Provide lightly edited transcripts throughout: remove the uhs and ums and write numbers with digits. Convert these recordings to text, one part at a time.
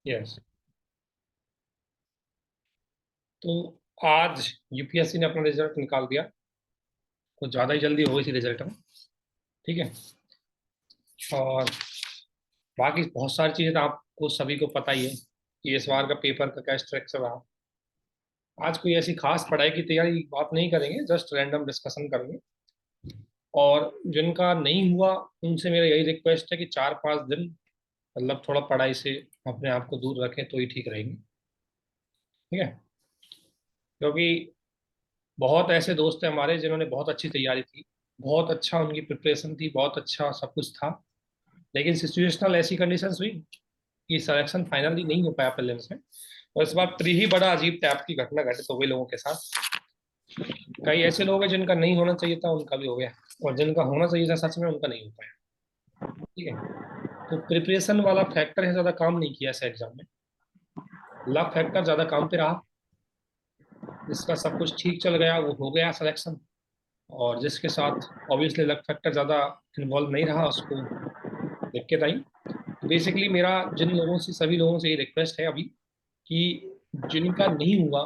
Yes. तो आज UPSC ने अपना रिजल्ट निकाल दिया। कुछ ज़्यादा ही जल्दी हो गई थी रिजल्ट में। ठीक है। और बाकी बहुत सारी चीज़ें तो आपको सभी को पता ही है कि इस बार का पेपर का क्या स्ट्रक्चर रहा। आज कोई ऐसी खास पढ़ाई की तैयारी की बात नहीं करेंगे, जस्ट रैंडम डिस्कशन करेंगे। और जिनका नहीं हुआ उनसे मेरा यही रिक्वेस्ट है कि 4-5 दिन मतलब थोड़ा पढ़ाई से अपने आप को दूर रखें तो ही ठीक रहेंगे। ठीक है। क्योंकि बहुत ऐसे दोस्त हैं हमारे जिन्होंने बहुत अच्छी तैयारी की, बहुत अच्छा उनकी प्रिपरेशन थी, बहुत अच्छा सब कुछ था, लेकिन सिचुएशनल ऐसी कंडीशंस हुई कि सिलेक्शन फाइनली नहीं हो पाया प्रीलिम्स में। और इस बार प्री ही बड़ा अजीब टाइप की घटना घटित हो गई लोगों के साथ। कई ऐसे लोग हैं जिनका नहीं होना चाहिए था, उनका भी हो गया, और जिनका होना चाहिए था सच में उनका नहीं हो पाया। ठीक है। तो प्रिपरेशन वाला फैक्टर है, ज़्यादा काम नहीं किया इस एग्जाम में। लक फैक्टर ज़्यादा काम पे रहा। जिसका सब कुछ ठीक चल गया वो हो गया सिलेक्शन, और जिसके साथ ऑब्वियसली लक फैक्टर ज़्यादा इन्वॉल्व नहीं रहा उसको दिक्कत आई। तो बेसिकली मेरा जिन लोगों से, सभी लोगों से ये रिक्वेस्ट है अभी कि जिनका नहीं हुआ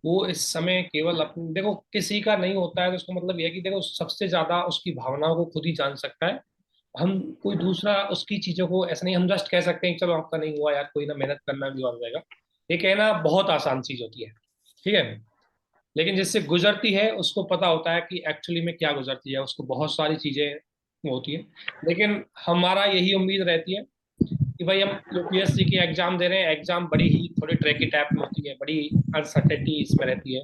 वो इस समय केवल अपनी, देखो किसी का नहीं होता है तो उसका मतलब यह है कि देखो सबसे ज्यादा उसकी भावनाओं को खुद ही जान सकता है। हम कोई दूसरा उसकी चीजों को ऐसा नहीं, हम जस्ट कह सकते हैं कि चलो आपका नहीं हुआ यार, कोई ना, मेहनत करना भी हो जाएगा। ये कहना बहुत आसान चीज होती है। ठीक है। लेकिन जिससे गुजरती है उसको पता होता है कि एक्चुअली में क्या गुजरती है, उसको बहुत सारी चीजें होती है। लेकिन हमारा यही उम्मीद रहती है कि भाई हम यूपीएससी की एग्जाम दे रहे हैं, एग्जाम बड़ी ही थोड़ी ट्रैकी टाइप में होती है, बड़ी अनसर्टेनिटी इसमें रहती है।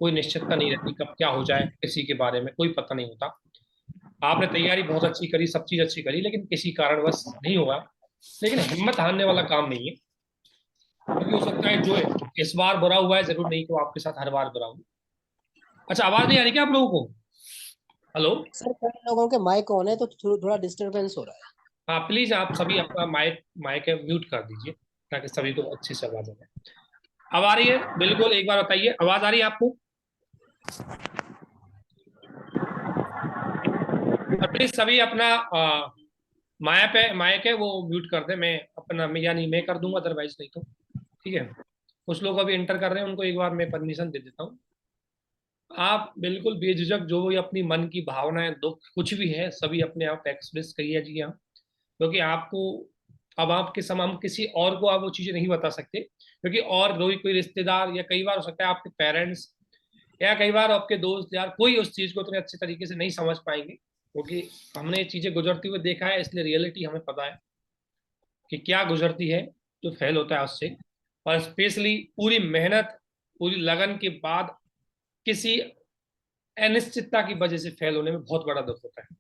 कोई निश्चितता नहीं रहती कब क्या हो जाए, किसी के बारे में कोई पता नहीं होता। आपने तैयारी बहुत अच्छी करी, सब चीज अच्छी करी, लेकिन किसी कारणवश नहीं हुआ। लेकिन हिम्मत हारने वाला काम नहीं है, क्योंकि हो सकता है जो इस बार बुरा हुआ है जरूर नहीं कि वो आपके साथ हर बार बुरा हो। अच्छा, आवाज नहीं आ रही क्या आप लोगों को? हेलो। सर कई लोगों के माइक ऑन है तो थोड़ा डिस्टरबेंस हो रहा है। हाँ प्लीज, आप सभी अपना माइक माइक म्यूट कर दीजिए ताकि सभी को अच्छी से आवाज आ जाए। अब आ रही है बिल्कुल? एक बार बताइए, आवाज आ रही है आपको? और प्लीज सभी अपना माइक है वो म्यूट कर दे। मैं अपना, मैं यानी मैं कर दूंगा, अदरवाइज नहीं तो। ठीक है। कुछ लोग अभी इंटर कर रहे हैं, उनको एक बार मैं परमिशन दे देता हूँ। आप बिल्कुल बेझिझक जो भी अपनी मन की भावनाएं, दुख कुछ भी है, सभी अपने आप एक्सप्रेस करिए जी हाँ। क्योंकि आपको, अब आपके समान किसी और को आप वो चीजें नहीं बता सकते, क्योंकि और कोई रिश्तेदार, या कई बार हो सकता है आपके पेरेंट्स, या कई बार आपके दोस्त यार, कोई उस चीज को इतने अच्छे तरीके से नहीं समझ पाएंगे, क्योंकि हमने ये चीजें गुजरते हुए देखा है, इसलिए रियलिटी हमें पता है कि क्या गुजरती है जो फेल होता है उससे। और स्पेशली पूरी मेहनत, पूरी लगन के बाद किसी अनिश्चितता की वजह से फेल होने में बहुत बड़ा दुख होता है।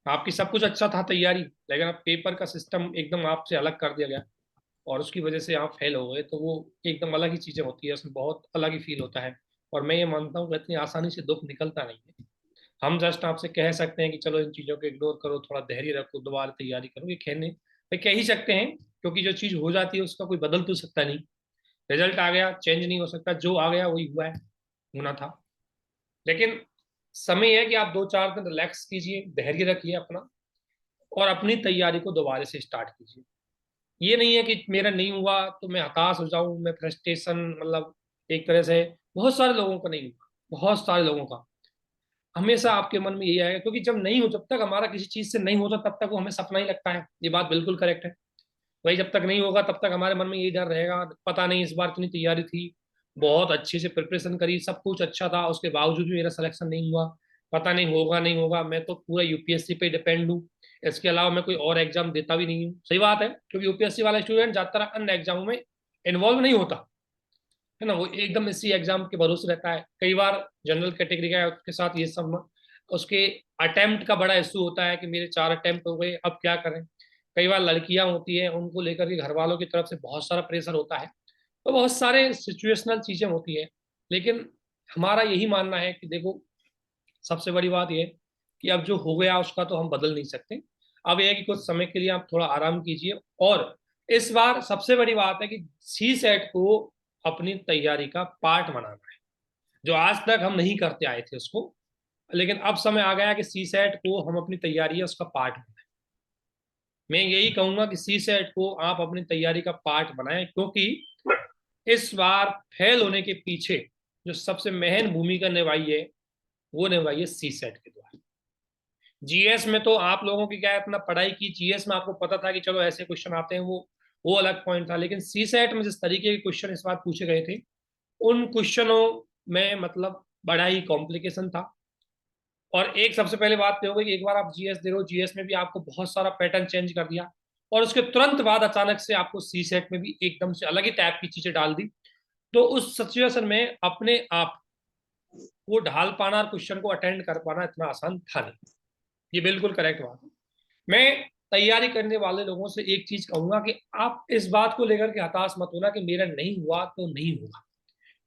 आपकी सब कुछ अच्छा था तैयारी, लेकिन अब पेपर का सिस्टम एकदम आपसे अलग कर दिया गया और उसकी वजह से आप फेल हो गए, तो वो एकदम अलग ही चीजें होती है, उसमें बहुत अलग ही फील होता है। और मैं ये मानता हूँ कि इतनी आसानी से दुख निकलता नहीं है। हम जस्ट आपसे कह सकते हैं कि चलो इन चीजों को इग्नोर करो, थोड़ा धैर्य रखो, दोबारा तैयारी करो, ये कहने भाई कह ही सकते हैं, क्योंकि जो चीज हो जाती है उसका कोई बदल तो सकता नहीं। रिजल्ट आ गया, चेंज नहीं हो सकता, जो आ गया वही हुआ है, होना था। लेकिन समय है कि आप 2-4 दिन रिलैक्स कीजिए, धैर्य रखिए अपना, और अपनी तैयारी को दोबारा से स्टार्ट कीजिए। ये नहीं है कि मेरा नहीं हुआ तो मैं हताश हो जाऊं, मैं फ्रस्ट्रेशन, मतलब एक तरह से बहुत सारे लोगों का नहीं हुआ, बहुत सारे लोगों का हमेशा आपके मन में यही आएगा, क्योंकि जब नहीं हो, जब तक हमारा किसी चीज से नहीं होता तब तक वो हमें सपना ही लगता है। ये बात बिल्कुल करेक्ट है। वही जब तक नहीं होगा तब तक हमारे मन में यही डर रहेगा, पता नहीं इस बार इतनी तैयारी थी, बहुत अच्छे से प्रिपरेशन करी, सब कुछ अच्छा था, उसके बावजूद भी मेरा सिलेक्शन नहीं हुआ, पता नहीं होगा नहीं होगा, मैं तो पूरा यूपीएससी पे डिपेंड हूँ, इसके अलावा मैं कोई और एग्जाम देता भी नहीं हूँ। सही बात है, क्योंकि यूपीएससी वाला स्टूडेंट ज्यादातर अन्य एग्जामों में इन्वॉल्व नहीं होता है ना, वो एकदम इसी एग्जाम के भरोसे रहता है। कई बार जनरल कैटेगरी का है, उसके साथ ये सब उसके अटेम्प्ट का बड़ा इशू होता है कि मेरे 4 अटेम्प्ट हो गए, अब क्या करें। कई बार लड़कियां होती हैं, उनको लेकर के घर वालों की तरफ से बहुत सारा प्रेशर होता है, तो बहुत सारे सिचुएशनल चीजें होती है। लेकिन हमारा यही मानना है कि देखो, सबसे बड़ी बात यह कि अब जो हो गया उसका तो हम बदल नहीं सकते। अब यह है कि कुछ समय के लिए आप थोड़ा आराम कीजिए, और इस बार सबसे बड़ी बात है कि सी सेट को अपनी तैयारी का पार्ट बनाना है, जो आज तक हम नहीं करते आए थे उसको। लेकिन अब समय आ गया कि सी सेट को हम अपनी तैयारी है उसका पार्ट बनाए। मैं यही कहूंगा कि सी सेट को आप अपनी तैयारी का पार्ट बनाएं, क्योंकि इस बार फेल होने के पीछे जो सबसे महन भूमिका निभाई है वो निभाई है सी सेट के द्वारा। जीएस में तो आप लोगों की क्या है, अपना पढ़ाई की, जीएस में आपको पता था कि चलो ऐसे क्वेश्चन आते हैं, वो अलग पॉइंट था। लेकिन सी सेट में जिस तरीके के क्वेश्चन इस बार पूछे गए थे, उन क्वेश्चनों में मतलब बड़ा ही कॉम्प्लिकेशन था। और एक सबसे पहले बात तो हो गई कि एक बार आप जीएस दे रहे हो, जीएस में भी आपको बहुत सारा पैटर्न चेंज कर दिया, और उसके तुरंत बाद अचानक से आपको सी सेट में भी एकदम से अलग ही टाइप की चीजें डाल दी। तो उस सिचुएशन में अपने आप को ढाल पाना और क्वेश्चन को अटेंड कर पाना इतना आसान था नहीं। ये बिल्कुल करेक्ट बात है। मैं तैयारी करने वाले लोगों से एक चीज कहूंगा कि आप इस बात को लेकर के हताश मत होना कि मेरा नहीं हुआ तो नहीं होगा,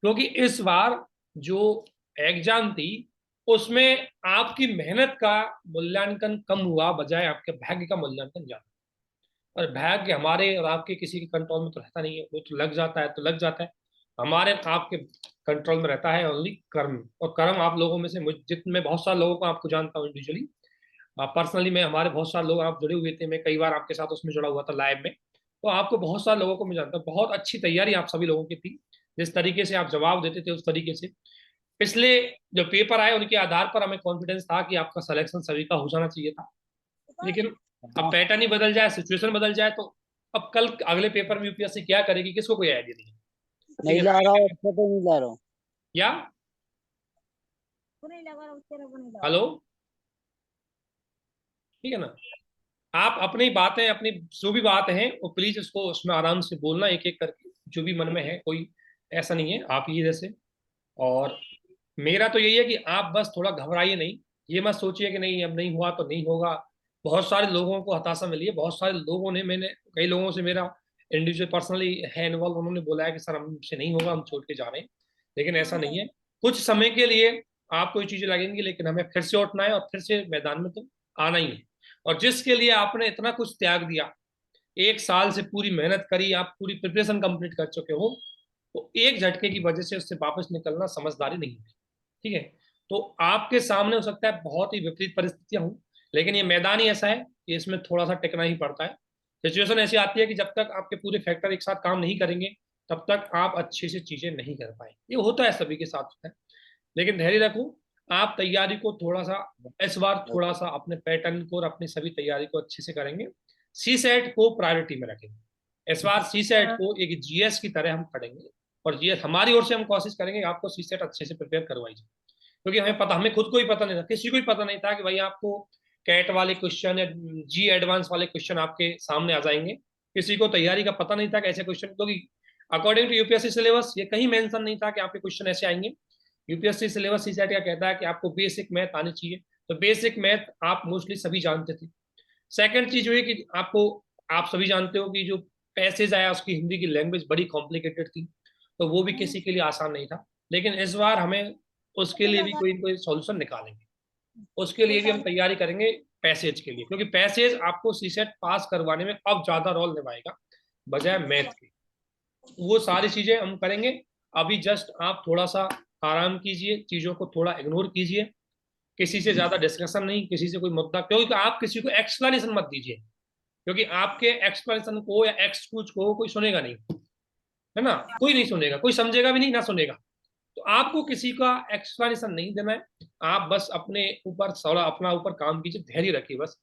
क्योंकि इस बार जो एग्जाम थी उसमें आपकी मेहनत का मूल्यांकन कम हुआ बजाय आपके भाग्य का मूल्यांकन ज्यादा। और भाग्य हमारे और आपके किसी के कंट्रोल में तो रहता नहीं है, वो तो लग जाता है तो लग जाता है। हमारे आपके कंट्रोल में रहता है ओनली कर्म। और कर्म आप लोगों में से जितने बहुत सारे लोगों को आपको जानता हूँ इंडिविजुअली, पर्सनली मैं, हमारे बहुत सारे लोग आप जुड़े हुए थे, मैं कई बार आपके साथ उसमें जुड़ा हुआ था लाइव में। तो आपको बहुत सारे लोगों को मैं जानता हूँ, बहुत अच्छी तैयारी आप सभी लोगों की थी। जिस तरीके से आप जवाब देते थे उस तरीके से पिछले जो पेपर आए उनके आधार पर हमें कॉन्फिडेंस था कि आपका सिलेक्शन सभी का हो जाना चाहिए था। लेकिन अब पैटर्न ही बदल जाए, सिचुएशन बदल जाए, तो अब कल अगले पेपर में यूपीएससी क्या करेगी किसको कोई आइडिया नहीं है। ठीक नहीं है ला रहा हूँ, ना? अच्छा तो नहीं ला रहा हूँ। या हेलो, ठीक है ना? आप अपनी बातें, अपनी जो भी बात है वो प्लीज उसको उसमें आराम से बोलना, एक एक करके जो भी मन में है, कोई ऐसा नहीं है आप ही जैसे। और मेरा तो यही है कि आप बस थोड़ा घबराइए नहीं, ये मत सोचिए कि नहीं अब नहीं हुआ तो नहीं होगा। बहुत सारे लोगों को हताशा मिली है, बहुत सारे लोगों ने, मैंने कई लोगों से मेरा इंडिविजुअल पर्सनली है इन्वॉल्व, उन्होंने बोला है कि सर हमसे नहीं होगा, हम छोड़ के जा रहे हैं। लेकिन ऐसा नहीं है, कुछ समय के लिए आपको ये चीजें लगेंगी, लेकिन हमें फिर से उठना है और फिर से मैदान में तो आना ही है। और जिसके लिए आपने इतना कुछ त्याग दिया, एक साल से पूरी मेहनत करी, आप पूरी प्रिपरेशन कंप्लीट कर चुके हो, तो एक झटके की वजह से उससे वापस निकलना समझदारी नहीं है। ठीक है? तो आपके सामने हो सकता है बहुत ही विपरीत परिस्थितियां हों, लेकिन ये मैदान ही ऐसा है कि इसमें थोड़ा सा टिकना ही पड़ता है। सिचुएशन ऐसी आती है कि जब तक आपके पूरे फैक्टर एक साथ काम नहीं करेंगे तब तक आप अच्छे से चीजें नहीं कर पाए। ये होता है, सभी के साथ होता है। लेकिन धैर्य रखो, आप तैयारी को थोड़ा सा इस बार थोड़ा सा अपने पैटर्न को और अपनी सभी तैयारी को अच्छे से करेंगे। सी सेट को प्रायोरिटी में रखेंगे इस बार, सी सेट को एक जीएस की तरह हम पढ़ेंगे। और जीएस हमारी ओर से हम कोशिश करेंगे आपको सी सेट अच्छे से प्रिपेयर करवाई जाए, क्योंकि हमें पता, हमें खुद को ही पता नहीं था, किसी को ही पता नहीं था कि भाई आपको कैट वाले क्वेश्चन या जी एडवांस वाले क्वेश्चन आपके सामने आ जाएंगे। किसी को तैयारी का पता नहीं था कि ऐसे क्वेश्चन, क्योंकि अकॉर्डिंग टू यूपीएससी सिलेबस ये कहीं मेंशन नहीं था कि आपके क्वेश्चन ऐसे आएंगे। यूपीएससी सिलेबस सी सेट का कहता है कि आपको बेसिक मैथ आनी चाहिए, तो बेसिक मैथ आप मोस्टली सभी जानते थे। सेकंड चीज हुई कि आपको, आप सभी जानते हो कि जो पैसेज आया उसकी हिंदी की लैंग्वेज बड़ी कॉम्प्लिकेटेड थी, तो वो भी किसी के लिए आसान नहीं था। लेकिन इस बार हमें उसके लिए भी कोई कोई सॉल्यूशन निकालेंगे, उसके लिए भी हम तैयारी करेंगे पैसेज के लिए, क्योंकि पैसेज आपको सीसेट पास करवाने में अब ज्यादा रोल निभाएगा बजाय मैथ के। वो सारी चीजें हम करेंगे। अभी जस्ट आप थोड़ा सा आराम कीजिए, चीजों को थोड़ा इग्नोर कीजिए, किसी से ज्यादा डिस्कशन नहीं, किसी से कोई मुद्दा, क्योंकि आप किसी को एक्सप्लेनेशन मत दीजिए, क्योंकि आपके एक्सप्लेनेशन को या एक्सक्यूज को कोई सुनेगा नहीं, है ना? कोई नहीं सुनेगा, कोई समझेगा भी नहीं ना सुनेगा। तो आपको किसी का एक्सप्लेनेशन नहीं देना है, आप बस अपने ऊपर थोड़ा अपना ऊपर काम कीजिए, धैर्य रखिए, बस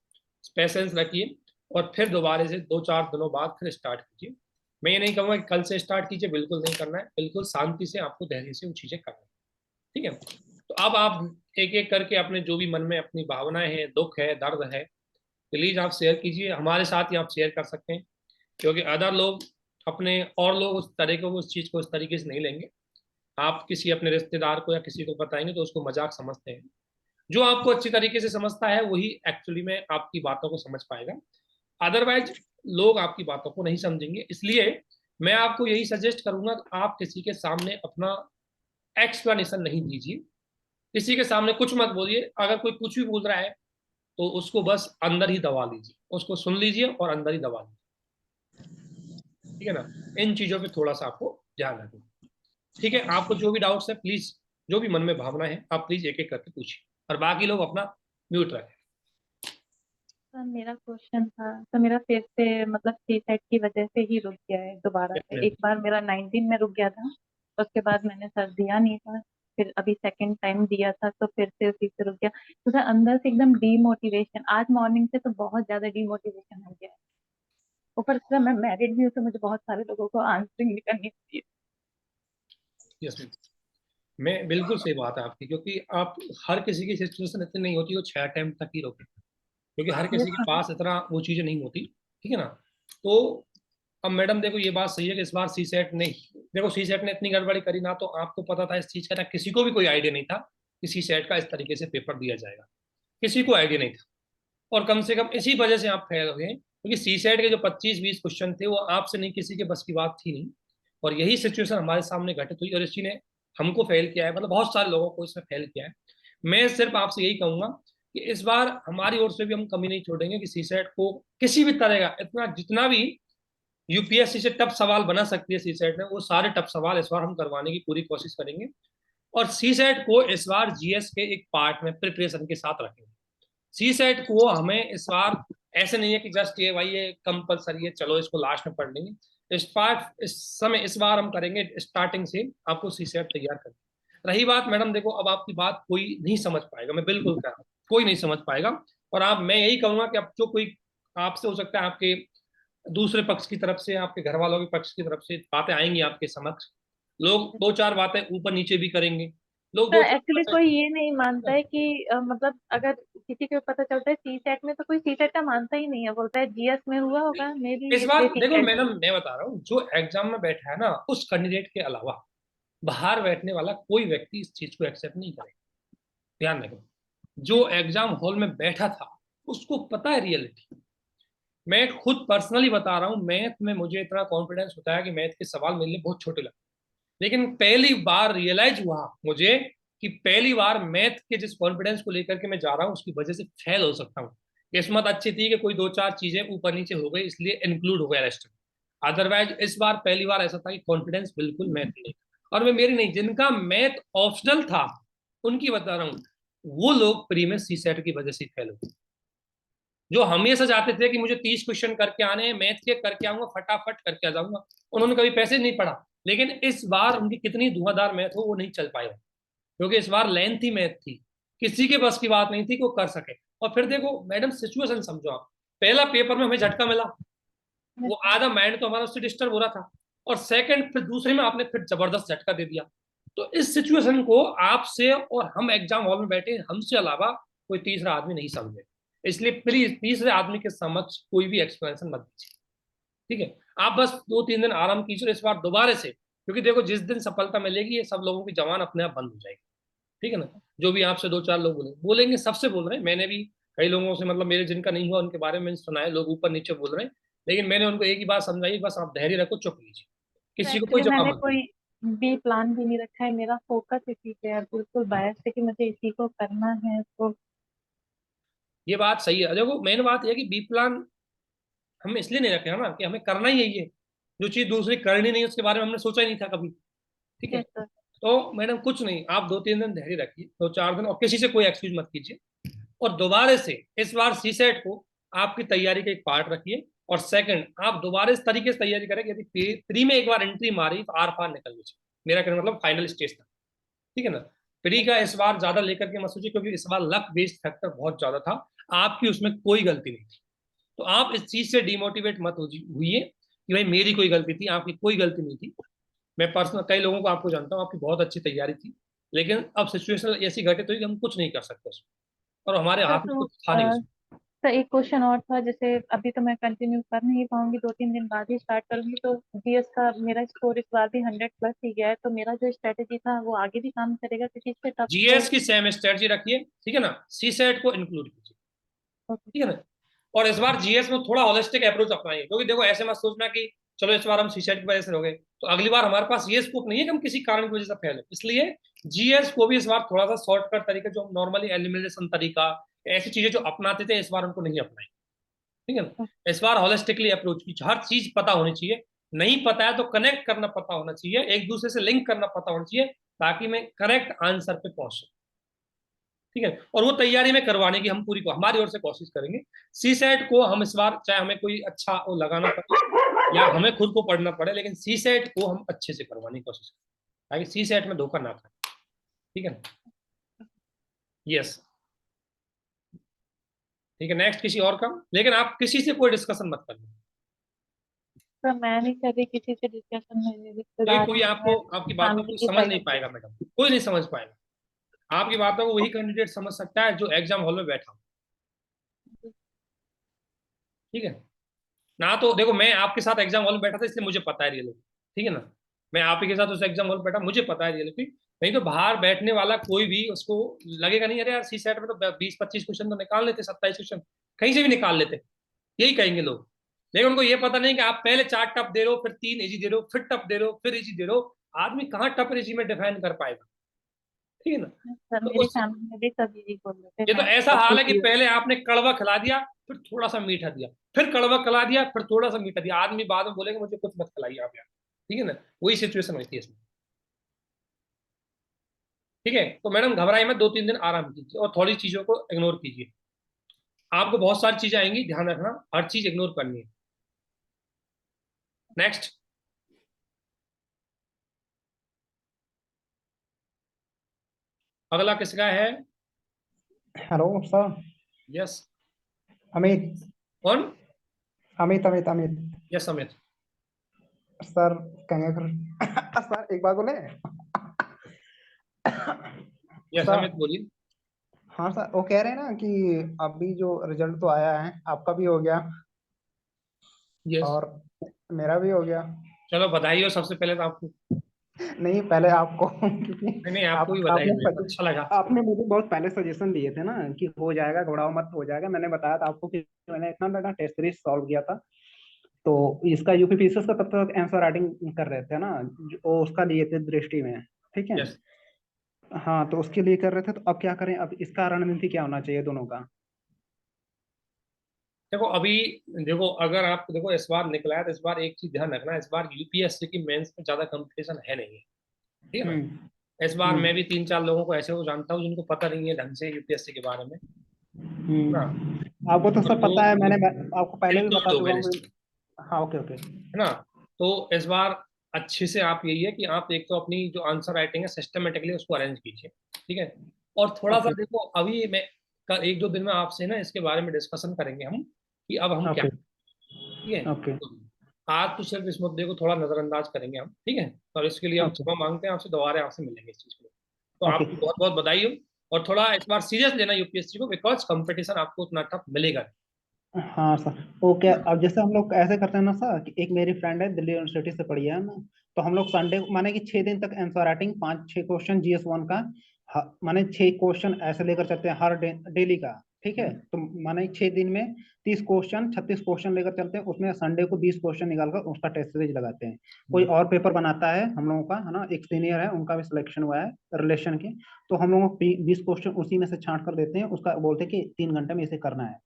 पेशेंस रखिए, और फिर दोबारा से 2-4 दिनों बाद फिर स्टार्ट कीजिए। मैं ये नहीं कहूँगा कि कल से स्टार्ट कीजिए, बिल्कुल नहीं करना है, बिल्कुल शांति से आपको धैर्य से वो चीज़ें करना है। ठीक है? तो अब आप एक एक करके अपने जो भी मन में अपनी भावनाएं हैं, दुख है, दर्द है, प्लीज आप शेयर कीजिए, हमारे साथ ही आप शेयर कर सकते हैं, क्योंकि अदर लोग अपने और लोग उस तरह को उस चीज़ को उस तरीके से नहीं लेंगे। आप किसी अपने रिश्तेदार को या किसी को बताएंगे तो उसको मजाक समझते हैं, जो आपको अच्छी तरीके से समझता है वही एक्चुअली में आपकी बातों को समझ पाएगा, अदरवाइज लोग आपकी बातों को नहीं समझेंगे। इसलिए मैं आपको यही सजेस्ट करूंगा कि आप किसी के सामने अपना एक्सप्लेनेशन नहीं दीजिए, किसी के सामने कुछ मत बोलिए, अगर कोई कुछ भी बोल रहा है तो उसको बस अंदर ही दबा लीजिए, उसको सुन लीजिए और अंदर ही दबा लीजिए। ठीक है ना? इन चीजों पे थोड़ा सा आपको ध्यान रखना। ठीक है? आपको जो भी डाउट्स है प्लीज, जो भी मन में भावना है आप प्लीज एक एक करके पूछिए, और बाकी लोग अपना म्यूट रखें। सर मेरा क्वेश्चन था, तो मेरा फिर से मतलब सी सेट की वजह से ही रुक गया है दोबारा से। एक बार मेरा 19 में रुक गया था, उसके बाद मैंने सर दिया नहीं था। फिर अभी सेकंड टाइम दिया था तो फिर से उसी से रुक गया। तो सर अंदर से एकदम डीमोटिवेशन, आज मॉर्निंग से तो बहुत ज्यादा डीमोटिवेशन हो गया है। ऊपर से मैं मैरिड भी हूँ तो मुझे बहुत सारे लोगों को आंसरिंग भी करनी चाहिए। यस मैम, मैं बिल्कुल सही बात है आपकी, क्योंकि आप हर किसी की सिचुएशन इतनी नहीं होती वो 6 अटेम्प्ट तक ही रोके, क्योंकि हर किसी के यस पास इतना वो चीज़ें नहीं होती। ठीक है ना। तो अब मैडम देखो, ये बात सही है कि इस बार सी सेट नहीं, देखो सी सेट ने इतनी गड़बड़ी करी ना, तो आपको पता था इस चीज़ का, ना किसी को भी कोई आइडिया नहीं था कि सी सेट का इस तरीके से पेपर दिया जाएगा। किसी को आइडिया नहीं था। और कम से कम इसी वजह से आप फेल हुए, क्योंकि सी सेट के जो 25-20 क्वेश्चन थे वो आपसे नहीं, किसी के बस की बात थी नहीं। और यही सिचुएशन हमारे सामने घटित हुई और इसी ने हमको फेल किया है, मतलब बहुत सारे लोगों को इसमें फेल किया है। मैं सिर्फ आपसे यही कहूंगा कि इस बार हमारी ओर से भी हम कमी नहीं छोड़ेंगे कि सी सेट को किसी भी तरह का इतना, जितना भी यूपीएससी से टफ सवाल बना सकती है सी सेट में, वो सारे टफ सवाल इस बार हम करवाने की पूरी कोशिश करेंगे। और सी सेट को इस बार जीएस के एक पार्ट में प्रिपरेशन के साथ रखेंगे। सी सेट को हमें इस बार ऐसे नहीं है कि जस्ट ये भाई ये कंपलसरी है चलो इसको लास्ट में पढ़ लेंगे। इस समय इस बार हम करेंगे स्टार्टिंग से आपको सी सेट तैयार करेंगे। रही बात मैडम, देखो अब आपकी बात कोई नहीं समझ पाएगा, मैं बिल्कुल कह रहा हूँ कोई नहीं समझ पाएगा। और आप, मैं यही कहूंगा कि अब जो कोई आपसे हो सकता है, आपके दूसरे पक्ष की तरफ से, आपके घर वालों के पक्ष की तरफ से बातें आएंगी आपके समक्ष, लोग दो चार बातें ऊपर नीचे भी करेंगे, लोग सर दो चार एक्चुअली बातें। कोई ये नहीं मानता है कि मतलब अगर किसी को पता चलता है सी सेट में, तो कोई सी सेट का मानता ही नहीं है, बोलता है जीएस में हुआ होगा मे बी इस बार इसलिए सी देखो सेट। मैडम, मैं बता रहा हूँ जो एग्जाम में बैठा है ना, उस कैंडिडेट के अलावा बाहर बैठने वाला कोई व्यक्ति इस चीज को एक्सेप्ट नहीं करेगा। ध्यान रखो, जो एग्जाम हॉल में बैठा था उसको पता है रियलिटी। मैं खुद पर्सनली बता रहा हूँ, मैथ में मुझे इतना कॉन्फिडेंस होता है कि मैथ के सवाल मेरे लिए बहुत छोटे लगते हैं। लेकिन पहली बार रियलाइज हुआ मुझे कि पहली बार मैथ के जिस कॉन्फिडेंस को लेकर के मैं जा रहा हूँ उसकी वजह से फेल हो सकता हूँ। किस्मत अच्छी थी कि कोई दो चार चीजें ऊपर नीचे हो गई, इसलिए इंक्लूड हो गया रेस्ट में। अदरवाइज इस बार पहली बार ऐसा था कि कॉन्फिडेंस बिल्कुल मैथ नहीं। और मैं मेरी नहीं, जिनका मैथ ऑप्शनल था उनकी बता रहा हूँ, वो लोग प्री में सी सेट की वजह से फेल हो। जो हमेशा चाहते थे कि मुझे 30 क्वेश्चन करके आने हैं, मैथ के करके आऊंगा, फटाफट करके आ जाऊंगा, उन्होंने कभी पैसे नहीं पढ़ा। लेकिन इस बार उनकी कितनी धुआंधार मैथ हो वो नहीं चल पाएगा, क्योंकि इस बार लेंथी मैथ थी, किसी के बस की बात नहीं थी कि वो कर सके। और फिर देखो मैडम, सिचुएशन समझो आप, पहला पेपर में हमें झटका मिला, वो आधा माइंड तो हमारा उससे डिस्टर्ब हो रहा था, और सेकंड फिर दूसरे में आपने फिर जबरदस्त झटका दे दिया। तो इस सिचुएशन को आपसे और हम एग्जाम हॉल में बैठे हमसे अलावा कोई तीसरा आदमी नहीं समझे। इसलिए प्लीज तीसरे आदमी के समक्ष कोई भी एक्सप्लेनेशन मत दीजिए। ठीक है, आप बस 2-3 दिन आराम कीजिए इस बार दोबारा से, क्योंकि देखो जिस दिन सफलता मिलेगी ये सब लोगों की जवान अपने आप बंद हो जाएगी। ठीक है ना। जो भी आपसे दो चार लोग बोलेंगे सबसे बोल रहे हैं, मैंने भी कई लोगों से, मतलब मेरे जिनका नहीं हुआ उनके बारे में सुना है, लोग ऊपर नीचे बोल रहे हैं। लेकिन मैंने उनको एक ही बात समझाई, बस आप धैर्य रखो, चुप लीजिए, तो किसी को कोई एक्चुअली जवाब मैंने मत कोई दीजिए। बी प्लान भी नहीं रखा है, मेरा फोकस इसी पे है, बिल्कुल बायस है कि मुझे इसी को करना है तो। ये बात सही है। देखो मेन बात यह है कि बी प्लान हम इसलिए नहीं रखे हैं ना कि हमें करना ही यही है। जो चीज दूसरी करनी नहीं उसके बारे में हमने सोचा ही नहीं था कभी। ठीक है। Yes sir. तो मैडम कुछ नहीं, आप 2-3 दिन धैर्य रखिए, 2-4 दिन, और किसी से कोई एक्सक्यूज मत कीजिए। और दोबारा से इस बार सी सेट को आपकी तैयारी का एक पार्ट रखिए। और सेकंड, आप दोबारा इस तरीके से तैयारी करें कि यदि प्री में एक बार एंट्री मारी तो आर पार निकल लीजिए, मेरा कहना मतलब फाइनल स्टेज तक। ठीक है ना। प्री का इस बार ज्यादा लेकर के मत सोचिए, क्योंकि इस बार लक बेस्ड फैक्टर बहुत ज्यादा था, आपकी उसमें कोई गलती नहीं थी। तो आप इस चीज से डिमोटिवेट मत हुई कि भाई मेरी कोई गलती थी, आपकी कोई गलती नहीं थी। मैं पर्सनल कई लोगों को आपको जानता हूँ, आपकी बहुत अच्छी तैयारी थी। लेकिन अब सिचुएशन ऐसी घटित हुई कि हम कुछ नहीं कर सकते उसमें, और हमारे सर हाथ में तो कुछ था नहीं उसमें। सर एक क्वेश्चन और था, जैसे अभी तो मैं कंटिन्यू कर नहीं पाऊंगी, 2-3 दिन बाद ही स्टार्ट करूंगी, तो जीएस का मेरा स्कोर इस बार भी 100+ ही गया है, तो मेरा जो स्ट्रेटेजी था वो आगे भी काम करेगा क्योंकि इस पे टफ तो। जीएस की सेम स्ट्रेटजी रखिए, ठीक है ना, सी सेट को इंक्लूड कीजिए। ओके ठीक है ना। और इस बार जीएस में थोड़ा होलिस्टिक अप्रोच अपनाइए, क्योंकि देखो ऐसे मत सोचना कि चलो इस बार हम सी सेट की वजह से हो गए तो अगली बार हमारे पास ये स्कोप नहीं है कि हम किसी कारण की वजह से फेल हो। इसलिए जीएस को भी इस बार थोड़ा सा शॉर्टकट तरीका, जो हम नॉर्मली एलिमिनेशन तरीका, ऐसी चीजें जो अपनाते थे इस बार उनको नहीं अपनाई। ठीक है ना। इस बार होलिस्टिकली अप्रोच की, हर चीज पता होनी चाहिए। नहीं पता है तो कनेक्ट करना पता होना चाहिए, एक दूसरे से लिंक करना पता होना चाहिए, ताकि मैं करेक्ट आंसर पे पहुंच सकूं। ठीक है। और वो तैयारी में करवाने की हम पूरी हमारी ओर से कोशिश करेंगे। सीसेट को हम इस बार चाहे हमें कोई अच्छा वो लगाना पड़े या हमें खुद को पढ़ना पड़े, लेकिन सीसेट को हम अच्छे से करवाने की कोशिश करें ताकि सीसेट में धोखा ना खाए। ठीक है, यस, ठीक है। नेक्स्ट किसी और का, लेकिन आप किसी से कोई डिस्कशन मत करना। सर मैं नहीं कर रही किसी से डिस्कशन, मेरे रिश्तेदार कोई हैं, आपको आपकी बातों फैमिली को की समझ साइड नहीं से। पाएगा मैडम, कोई नहीं समझ पाएगा आपकी बातों को। वही कैंडिडेट समझ सकता है जो एग्जाम हॉल में बैठा हो। ठीक है ना, तो देखो मैं आपके साथ एग्जाम हॉल में बैठा था इसलिए मुझे पता है रियलिटी। ठीक है ना, मैं आप ही के साथ उस एग्जाम हॉल में बैठा, मुझे पता है रियलिटी। नहीं तो बाहर बैठने वाला कोई भी उसको लगेगा नहीं, अरे यार सी सेट में तो 20-25 क्वेश्चन तो निकाल लेते, 27 क्वेश्चन कहीं से भी निकाल लेते, यही कहेंगे लोग। लेकिन उनको ये पता नहीं कि आप पहले 4 टफ दे रहे हो, फिर 3 इजी दे रहे हो, फिर टफ दे रहे हो, फिर इजी दे रहे हो। आदमी कहाँ टफ इजी में डिफाइन कर पाएगा। ठीक है ना, सर तो मेरी उस फैमिली में भी सब यही बोल रहे थे, ये तो मैं ऐसा सब हाल कुछ है कि पहले आपने कड़वा खिला दिया, फिर थोड़ा सा मीठा दिया, फिर कड़वा खिला दिया, फिर थोड़ा सा मीठा दिया। आदमी बाद में बोलेगा मुझे कुछ मत खिलाइए आप यार। ठीक है ना, वही सिचुएशन होती है इसमें। ठीक है, तो मैडम घबराइए मत, 2-3 दिन आराम कीजिए और थोड़ी चीजों को इग्नोर कीजिए। आपको बहुत सारी चीजें आएंगी, ध्यान रखना, हर चीज इग्नोर करनी है। नेक्स्ट, अगला किसका है? Hello sir. यस, अमित। कौन? अमित अमित अमित। यस अमित। सर कहेंगे सर एक बात बोले। यस सर, अमित बोलिए। हाँ सर, वो कह रहे हैं ना कि अभी जो रिजल्ट तो आया है, आपका भी हो गया यस, और मेरा भी हो गया। चलो बधाई हो सबसे पहले तो आपको। नहीं, पहले आपको क्योंकि नहीं नहीं, आपको भी बधाई आपने हो, मेरे को अच्छा लगा। आपने मुझे बहुत पहले सजेशन दिए थे ना कि हो जाएगा, घबराओ मत, हो जाएगा। मैंने बताया था आपको कि मैंने इतना बड़ा टेस्ट सीरीज सॉल्व किया था। तो इसका यूपीपीसीएस का तब तक आंसर राइटिंग कर रहे थे ना, वो उसका लिए थे दृष्टि में। ठीक है। यस, हाँ, तो उसके लिए कर रहे थे, तो अब क्या करें? अब इसका रणनीति क्या होना चाहिए दोनों का? देखो अभी, देखो अगर आप देखो इस बार निकला है तो इस बार एक चीज ध्यान रखना, इस बार यूपीएससी की मेंस में ज्यादा कंपटीशन है नहीं है। ठीक है ना, हम्म। इस बार मैं हम्म। भी 3-4 लोगों को ऐसे को जानता हूँ जिनको पता नहीं है ढंग से यूपीएससी के बारे में। ना, आपको तो और सब वो पता है, मैंने आपको पहले भी बता इंक्लूड हो चुका गए हूँ। लिस्ट, हाँ, ओके ओके। है ना। तो इस बार अच्छे से आप यही है कि आप एक तो अपनी जो आंसर राइटिंग है सिस्टमेटिकली उसको अरेंज कीजिए। ठीक है, और थोड़ा सा ओके देखो अभी मैं 1-2 दिन में आपसे ना इसके बारे में डिस्कशन करेंगे हम कि अब हम क्या। ओके ठीक है, ओके तो आज तो सिर्फ इस मुद्दे को थोड़ा नजरअंदाज करेंगे हम। ठीक है, और इसके लिए हम ओके क्षमा मांगते हैं आपसे, दोबारा आपसे मिलेंगे इस चीज के लिए। तो ओके। आपको बहुत बहुत बधाई हो, और थोड़ा इस बार सीरियस लेना यूपीएससी को, बिकॉज कंपटीशन आपको उतना टफ मिलेगा नहीं। हाँ सर, ओके। अब जैसे हम लोग ऐसे करते हैं ना सर, कि एक मेरी फ्रेंड है, दिल्ली यूनिवर्सिटी से पढ़ी है ना, तो हम लोग संडे माने कि 6 दिन तक आंसर राइटिंग 5-6 क्वेश्चन GS1 का, माने 6 क्वेश्चन ऐसे लेकर चलते हैं हर डेली का। ठीक है, तो माने 6 दिन में 30 क्वेश्चन 36 क्वेश्चन लेकर चलते हैं, उसमें संडे को 20 क्वेश्चन निकालकर उसका टेस्ट सीरीज लगाते हैं। कोई और पेपर बनाता है हम लोगों का, है ना, एक सीनियर है, उनका भी सिलेक्शन हुआ है रिलेशन की। तो हम लोग 20 क्वेश्चन उसी में से छांट कर देते हैं, उसका बोलते हैं कि 3 घंटे में इसे करना है।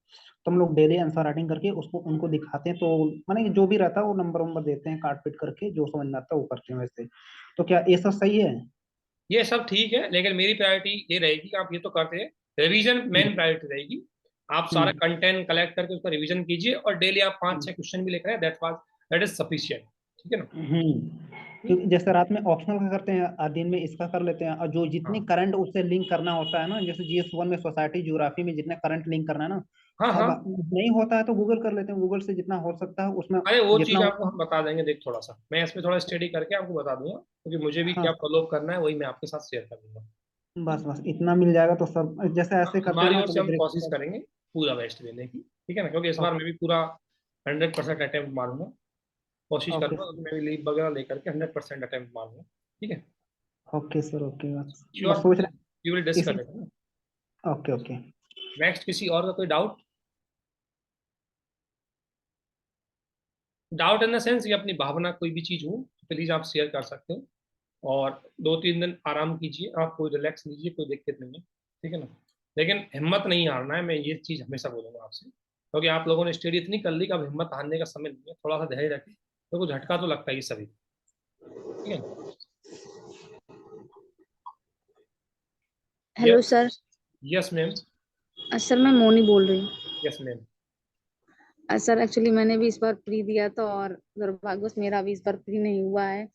तो हम लोग डेली आंसर राइटिंग करके उसको उनको दिखाते हैं, तो माने कि जो भी रहता है वो नंबर वंबर देते हैं, काट पीट करके जो समझ में आता है वो करते हैं वैसे। तो क्या ये सब सही है? ये सब ठीक है, लेकिन मेरी प्रायोरिटी ये रहेगी कि आप ये तो करते हैं, रिवीजन मेन प्रायोरिटी रहेगी। आप सारा हम्म। कंटेंट कलेक्ट करके उसका रिवीजन कीजिए, और डेली आप 5-6 हम्म। क्वेश्चन भी लिख रहे हैं, दैट इज सफिशियंट। ठीक है ना। क्योंकि जैसे रात में ऑप्शनल का करते हैं और दिन में इसका कर लेते हैं, और जो जितनी हाँ करंट उससे लिंक करना होता है ना, जैसे GS1 में सोसाइटी ज्योग्राफी में जितने करंट लिंक करना है ना, हाँ अब हाँ, नहीं होता है तो गूगल कर लेते हैं, गूगल से जितना हो सकता है उसमें अरे वो जितना चीज आपको हम बता देंगे, देख थोड़ा सा मैं इसमें थोड़ा स्टडी करके आपको बता दूंगा, क्योंकि मुझे भी हाँ, क्या फॉलो करना है वही मैं आपके साथ शेयर कर दूंगा। बस बस इतना मिल जाएगा तो सब जैसे ऐसे करते हैं हमारी ना, ओर तो से वो हम कोशिश दृष्टि। करेंगे पूरा बेस्ट देने की। ठीक है ना, क्योंकि इस बार मैं ओके भी पूरा 100% अटेम्प्ट मारूंगा, कोशिश ओके करूंगा कि मैं भी लीव वगैरह लेकर के 100% अटेम्प्ट मारूंगा। ठीक है, ओके सर, ओके। बस श्योर, बस सोच रहे यू विल इसी। Discuss it. Okay okay. Next किसी और का कोई doubt? Doubt in the sense ये अपनी भावना कोई भी चीज हो तो प्लीज आप शेयर कर सकते हो, और 2-3 दिन आराम कीजिए, आप कोई रिलैक्स लीजिए, कोई दिक्कत नहीं है। ठीक है ना, लेकिन हिम्मत नहीं हारना है, मैं ये चीज हमेशा बोलूंगा आपसे, क्योंकि आप लोगों ने स्टडी इतनी कर ली कि अब हिम्मत हारने का समय नहीं है, थोड़ा सा धैर्य रखें, तो कुछ झटका तो लगता ही है सभी। ठीक है, hello yes, sir. Yes ma'am. Sir मैं मोनी बोल रही हूँ। Yes ma'am. सर एक्चुअली मैंने भी इस बार प्री दिया था और दुर्भाग्यवश मेरा भी इस बार प्री नहीं हुआ है।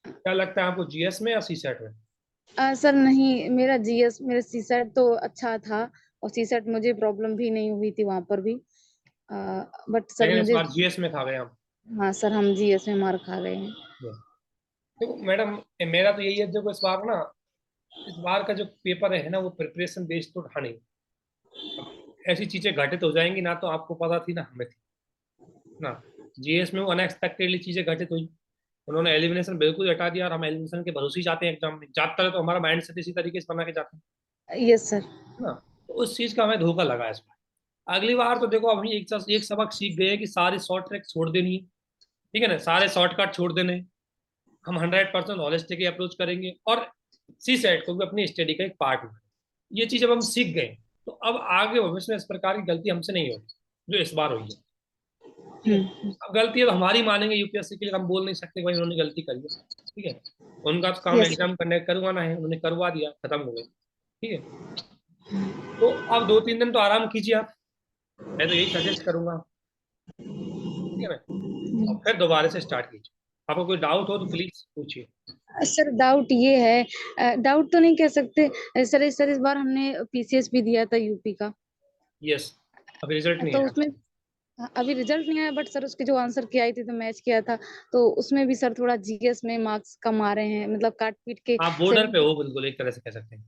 क्या लगता है आपको, जीएस में या सीसेट में? सर नहीं, मेरा जीएस, मेरा सीसेट तो अच्छा था और सीसेट मुझे प्रॉब्लम भी नहीं हुई थी वहां पर भी, बट सर लेकिन इस मुझे, बार जीएस में खा गए हम। हाँ सर हम जीएस में मार खा गए हैं। देखो मैडम, मेरा तो यही है, देखो इस बार ना, इस बार का जो पेपर है ना, वो प्रिपरेशन बेस्ड तो था नहीं। ऐसी चीजें घटित हो जाएंगी ना, तो आपको पता थी ना, हमें थी ना। जीएस में वो अनएक्सपेक्टेडली चीजें घटित हुई। उन्होंने एलिमिनेशन बिल्कुल हटा दिया, और हम एलिमिनेशन के भरोसे ही जाते हैं एग्जाम में, जाता है तो हमारा माइंड सेट इसी तरीके से बना के जाते हैं, यस सर। है ना। तो उस चीज का हमें धोखा लगा इस बार। अगली बार तो देखो, हम एक सबक सीख गए कि सारी शॉर्ट ट्रैक छोड़ देनी है, ठीक है ना, सारे शॉर्टकट छोड़ देने। हम 100% हॉलिस्टिक अप्रोच करेंगे, और सी सेट को भी अपनी स्टडी का एक पार्ट में, ये चीज अब हम सीख गए। तो अब आगे भविष्य में इस प्रकार की गलती हमसे नहीं होगी जो इस बार हुई है, ठीक है। अब गलती है तो हमारी मानेंगे, यूपीएससी के लिए हम बोल नहीं सकते कि भाई उन्होंने गलती करी है, ठीक है। उनका तो काम यस। एग्जाम कंडक्ट करवाना है, उन्होंने करवा दिया, खत्म हो गई, ठीक है। तो अब 2-3 दिन तो आराम कीजिए आप, मैं तो यही सजेस्ट करूंगा, ठीक है ना। और फिर दोबारा से स्टार्ट कीजिए। आपको कोई डाउट हो तो प्लीज पूछिए। सर डाउट ये है, डाउट तो नहीं कह सकते सर इस बार हमने पीसीएस भी दिया था यूपी का, यस। अभी रिजल्ट नहीं तो आया। उसमें अभी रिजल्ट नहीं आया, बट सर उसके जो आंसर की आई थी तो मैच किया था, तो उसमें भी सर थोड़ा जीएस में मार्क्स कम आ रहे हैं, मतलब काट पीट के आप बॉर्डर पे हो बिल्कुल, एक तरह से कह सकते हैं।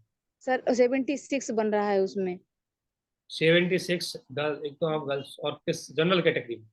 सर 76 बन रहा है उसमें। 76 गर्ल, एक तो आप गर्ल्स, और किस जनरल कैटेगरी में?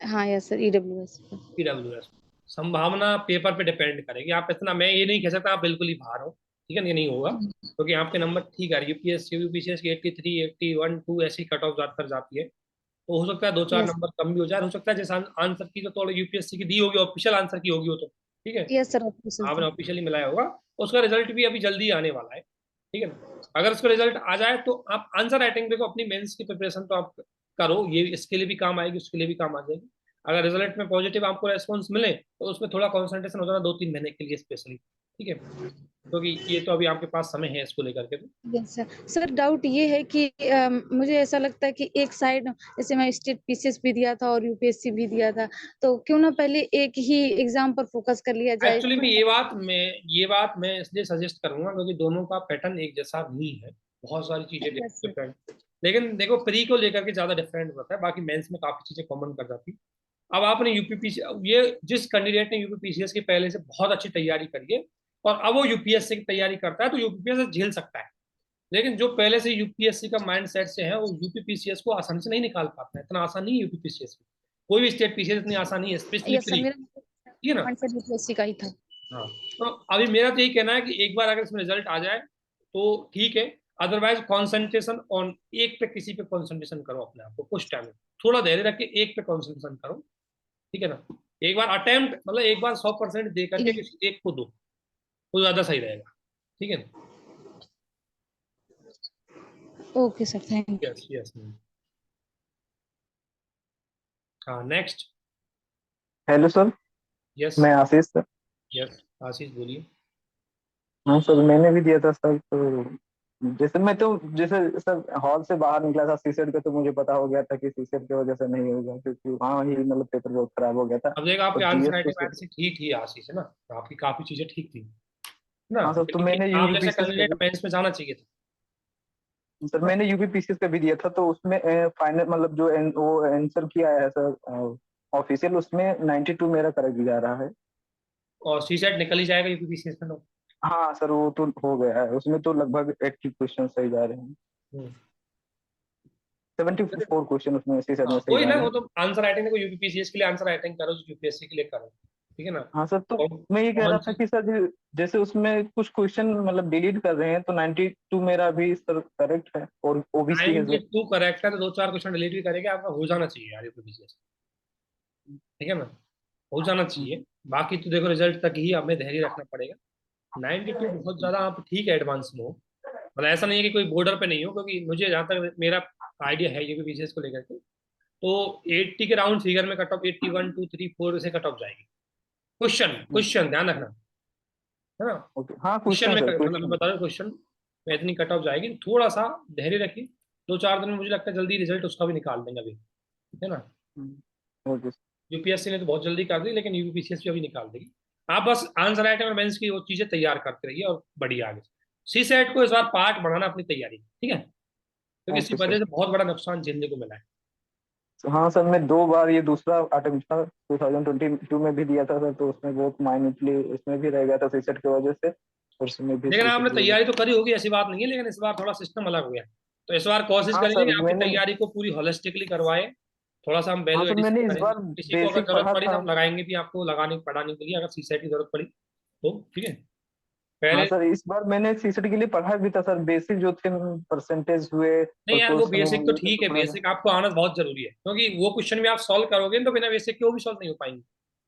हाँ यस सर, ईडब्ल्यूएस। पीडब्ल्यूएस। संभावना पेपर पे डिपेंड करेगी, आप इतना, मैं ये नहीं कह सकता आप बिल्कुल ही बाहर हो, ठीक है, ये नहीं होगा, क्योंकि आपके नंबर ठीक है, यूपीएससी यूपीसीएस की 83 81 2 ऐसी कट ऑफ ज्यादातर जाती है। तो हो सकता है 2-4 यस। नंबर कम भी हो जाए, हो सकता है जैसे आंसर की तो थोड़ा यूपीएससी की दी होगी, ऑफिशियल आंसर की होगी वो तो, ठीक है, यस सर ऑफिशियल आपने था। ऑफिशियली मिलाया होगा। उसका रिजल्ट भी अभी जल्दी आने वाला है, ठीक है ना। अगर उसका रिजल्ट आ जाए तो आप आंसर राइटिंग, देखो अपनी मेंस की प्रिपरेशन तो आप करो, ये इसके लिए भी काम आएगी, उसके लिए भी काम आ जाएगी। अगर रिजल्ट में पॉजिटिव आपको रेस्पॉन्स मिले तो उसमें थोड़ा कॉन्सेंट्रेशन हो जाना 2-3 महीने के लिए स्पेशली, ठीक है, क्योंकि ये तो अभी आपके पास समय है इसको लेकर के। तो यस सर। सर डाउट ये है कि मुझे ऐसा लगता है कि एक साइड, जैसे मैं स्टेट पीसीएस भी दिया था और यूपीएससी भी दिया था, तो क्यों ना पहले एक ही एग्जाम पर फोकस कर लिया जाए। एक्चुअली में ये बात मैं इसलिए सजेस्ट करूंगा क्योंकि दोनों का पैटर्न एक जैसा नहीं है, बहुत सारी चीजें यस सर। डिफरेंट। लेकिन देखो, प्री को लेकर के ज्यादा डिफरेंट होता है, बाकी मेंस में काफी चीजें कॉमन कर जाती है। अब आपने यूपीपीसी, ये जिस कैंडिडेट ने यूपीपीसीएस की पहले से बहुत अच्छी तैयारी करी है और अब वो यूपीएससी की तैयारी करता है, तो यूपीपीएससी झेल सकता है। लेकिन जो पहले से यूपीएससी का माइंड सेट से है, वो यूपीपीसीएस को आसानी से नहीं निकाल पाता है, इतना आसान नहीं है यूपीपीसीएस। कोई भी स्टेट पीसीएस इतनी आसान नहीं है, स्पेशली यस सर, प्री, मेरा ठीक है ना। माइंडसेट यूपीएससी का ही था। हाँ, तो अभी मेरा तो यही कहना है कि एक बार अगर इसमें रिजल्ट आ जाए तो ठीक है, अदरवाइज कंसंट्रेशन ऑन एक पे, किसी पे कंसंट्रेशन करो, अपने आप को कुछ टाइम, थोड़ा धैर्य रख के एक पे कंसंट्रेशन करो, ठीक है ना। एक बार अटेम्प्ट, मतलब एक बार 100% दे करके किसी एक को दो, तो ज्यादा सही रहेगा, ठीक है ना। Okay sir, thank you. Yes yes. हाँ, नेक्स्ट। Hello sir. यस। मैं आशीष सर। यस, आशीष बोलिए। हाँ सर, मैंने भी दिया था सर। तो जैसे सर हॉल से बाहर निकला था सीसेट पे, तो मुझे पता हो गया था कि सीसेट की वजह से नहीं होगा, क्योंकि वहाँ ही मतलब पेपर बहुत खराब हो गया था। अब देखो, आपके और आंसर जीएस तो राइटिंग सर, वैसे ठीक थी आशीष, है ना, तो आपकी काफी चीजें ठीक थी ना, हाँ सर, तो लेकिन मैंने आप जैसे यूपीपीसीएस का कैंडिडेट भी, मेंस में जाना चाहिए था। सर मैंने यूपीपीसीएस का भी दिया था, तो उसमें फाइनल मतलब जो वो आंसर किया है सर ऑफिशियल, उसमें 92 मेरा करेक्ट जा रहा है। और सी सेट निकल ही जाएगा यूपीपीसीएस में तो। हाँ सर, वो तो हो गया है, उसमें तो लगभग 80 क्वेश्चन सही जा रहे हैं। हम्म। 74 क्वेश्चन उसमें सीसेट हाँ में सही वही जा ना, रहे वो हैं। तो आंसर राइटिंग देखो, यूपीपीसीएस के लिए आंसर राइटिंग करो, यूपीएससी के लिए करो, ठीक है ना। हाँ सर, तो और मैं ये कह रहा कौन था सी कि सर जैसे उसमें कुछ क्वेश्चन मतलब डिलीट कर रहे हैं, तो 92 मेरा भी सर करेक्ट है, और ओबीसी है सर। 92 करेक्ट है, तो 2-4 क्वेश्चन डिलीट भी करेंगे, आपका हो जाना चाहिए यार यूपीपीसीएस, ठीक है ना, हो जाना चाहिए। बाकी तो देखो, रिजल्ट तक ही हमें धैर्य रखना पड़ेगा। 92 बहुत ज्यादा, आप ठीक है एडवांस में हो, मतलब ऐसा नहीं है कि कोई बॉर्डर पे नहीं हो, क्योंकि मुझे जहाँ तक मेरा आइडिया है यूपीपीसीएस को लेकर के, तो 80 के राउंड फिगर में कट ऑफ 81 2 3 4 से कट ऑफ जाएगी। क्वेश्चन क्वेश्चन ध्यान रखना, है ना। ओके हाँ क्वेश्चन क्वेश्चन में सर मतलब मैं बता रहा हूँ, क्वेश्चन में इतनी कट ऑफ जाएगी, थोड़ा सा धैर्य रखिए, 2-4 दिन में मुझे लगता है जल्दी रिजल्ट उसका भी निकाल देंगे अभी, है ना। ओके यूपीएससी ने तो बहुत जल्दी कर दी, लेकिन यूपीपीसीएस भी अभी निकाल देगी। आप बस आंसर राइटिंग और मेंस की वो चीजें तैयार करते रहिए और बढ़िया आगे। सी सेट को इस बार पार्ट बढ़ाना अपनी तैयारी, ठीक है, क्योंकि इसी ओके वजह सर। से बहुत बड़ा नुकसान झेलने को मिला है। हाँ सर मैं 2 बार ये दूसरा अटेम्प्ट था, 2022 में भी दिया था सर, तो उसमें बहुत माइन्यूटली उसमें भी रह गया था सीसेट की वजह से, और उसमें भी लेकिन सीसेट आपने की वजह तैयारी तो करी होगी, ऐसी बात नहीं है, लेकिन इस बार थोड़ा सिस्टम अलग हो गया। तो इस बार कोशिश हाँ करेंगे सर कि आपकी मैंने तैयारी को पूरी होलिस्टिकली करवाए, थोड़ा सा हम हाँ वैल्यू सर एडिशन मैंने इस करेंगे, बार किसी को अगर बेसिक जरूरत पढ़ा पड़ी तो था। हम लगाएंगे भी आपको लगाने पढ़ाने के लिए, अगर सी सेट की जरूरत पड़ी तो, ठीक है। हाँ पहले सर इस बार मैंने सीसेट के लिए पढ़ा भी था सर, बेसिक जो थे परसेंटेज हुए नहीं और यार, वो क्वेश्चन बेसिक तो ये सब ठीक तो है, पढ़ा था। बेसिक आपको आना बहुत जरूरी है, क्योंकि वो क्वेश्चन भी आप सॉल्व करोगे तो बिना बेसिक के वो भी सॉल्व नहीं हो पाएंगे।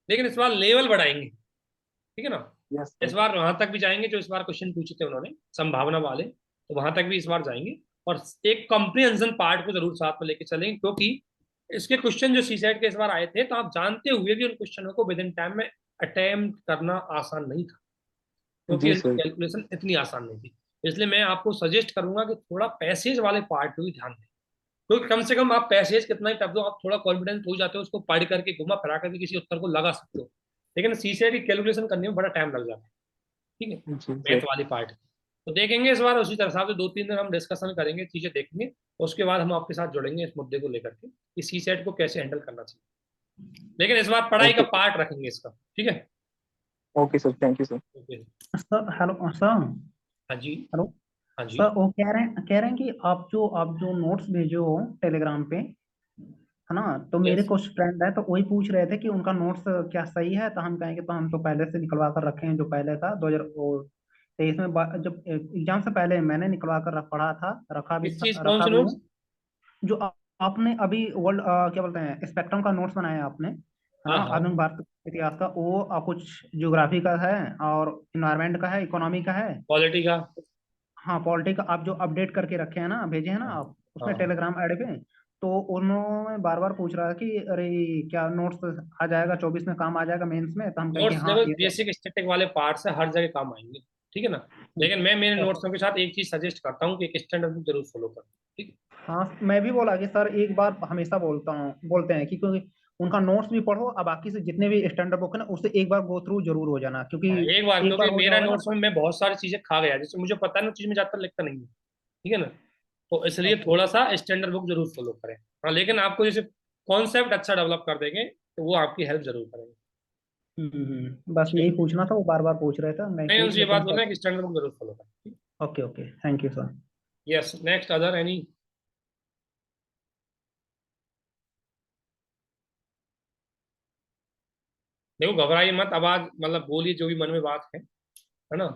लेकिन इस बार लेवल बढ़ाएंगे, ठीक है ना। यस इस सर। बार वहां तक भी जाएंगे जो इस बार क्वेश्चन पूछे थे उन्होंने, संभावना वाले, तो वहां तक भी इस बार जाएंगे। और एक कॉम्प्रिहेंशन पार्ट को जरूर साथ में लेके चलेंगे, क्योंकि इसके क्वेश्चन जो सी सेट के इस बार आए थे, तो आप जानते हुए भी उन क्वेश्चनों को विद इन टाइम में अटेम्प्ट करना आसान नहीं था, क्योंकि जी इनकी सर। कैलकुलेशन इतनी आसान नहीं थी। इसलिए मैं आपको सजेस्ट करूंगा कि थोड़ा पैसेज वाले पार्ट पे भी ध्यान दें, क्योंकि कम से कम आप पैसेज कितना ही टफ दो, आप थोड़ा कॉन्फिडेंस हो जाते हो, उसको पढ़ करके घुमा फिरा करके किसी उत्तर को लगा सकते हो। लेकिन सी सेट की कैलकुलेशन करने में बड़ा टाइम लग जाता है, ठीक है, जी मैथ सर। वाली पार्ट। तो देखेंगे इस बार उसी तरह से 2-3 दिन हम डिस्कशन करेंगे, चीजें देखेंगे, उसके बाद हम आपके साथ जुड़ेंगे इस मुद्दे को लेकर के कि सी सेट को कैसे हैंडल करना चाहिए। लेकिन इस बार पढ़ाई का ओके पार्ट रखेंगे इसका, ठीक है। Okay sir thank you sir. Okay. Sir hello sir. हाँ जी। हेलो हाँ जी। सर, वो कह रहे हैं कि आप जो नोट्स भेजे हो टेलीग्राम पे, है ना, तो मेरे यस। कुछ फ्रेंड है तो वही पूछ रहे थे कि उनका नोट्स क्या सही है, तो हम कहेंगे तो हम तो पहले से निकलवा कर रखे हैं, जो पहले था 2023 में, जब एग्जाम से पहले मैंने निकलवा कर पढ़ा था, किस चीज, कौन रखा से भी नोट्स? हूँ। जो आपने अभी वर्ल्ड क्या बोलते हैं, स्पेक्ट्रम का नोट्स बनाया आपने, है हाँ ना, हाँ। आधुनिक भारत इतिहास का, वो कुछ ज्योग्राफी का है और इन्वायरमेंट का है, इकोनॉमी का है। क्वालिटी का। हाँ, पॉलिटी का आप जो अपडेट करके रखे हैं ना, भेजे हैं ना हाँ आप उसमें हाँ। टेलीग्राम ऐड पे, तो उन्होंने बार बार पूछ रहा है कि अरे क्या नोट्स आ जाएगा 24 में, काम आ जाएगा मेंस में, तो हम कहें कि नोट्स हाँ देखो, ये तो। बेसिक स्टैटिक वाले पार्ट से हर जगह काम आएंगे, ठीक है ना। लेकिन मैं मेरे नोट्सों के साथ एक चीज सजेस्ट करता हूँ कि एक स्टैंडर्ड बुक जरूर फॉलो करो, ठीक है। हाँ, मैं भी बोला कि सर एक बार हमेशा बोलते हैं कि क्योंकि उनका नोट्स भी पढ़ो, अब बाकी से जितने भी स्टैंडर्ड बुक है ना, उससे एक बार गो थ्रू जरूर हो जाना, क्योंकि हाँ, एक बार, एक बार क्योंकि हो मेरा जाओगे ना। नोट्स में मैं बहुत सारी चीजें खा गया, जैसे मुझे पता है ना चीज में ज्यादातर लिखता नहीं है, ठीक है ना। तो इसलिए ओके। थोड़ा सा स्टैंडर्ड बुक जरूर फॉलो करें। हाँ, लेकिन आपको जैसे कॉन्सेप्ट अच्छा डेवलप कर देंगे तो वो आपकी हेल्प जरूर करेंगे। बस यही पूछना था, वो बार बार पूछ रहे थे, मैं नहीं, ठीक उनसे ये बात लेकिन बोलना सर। है कि स्टैंडर्ड बुक जरूर फॉलो करें। Okay okay, thank you sir. Yes, next, other any? देखो घबराइए मत, आवाज मतलब बोलिए जो भी मन में बात है ना।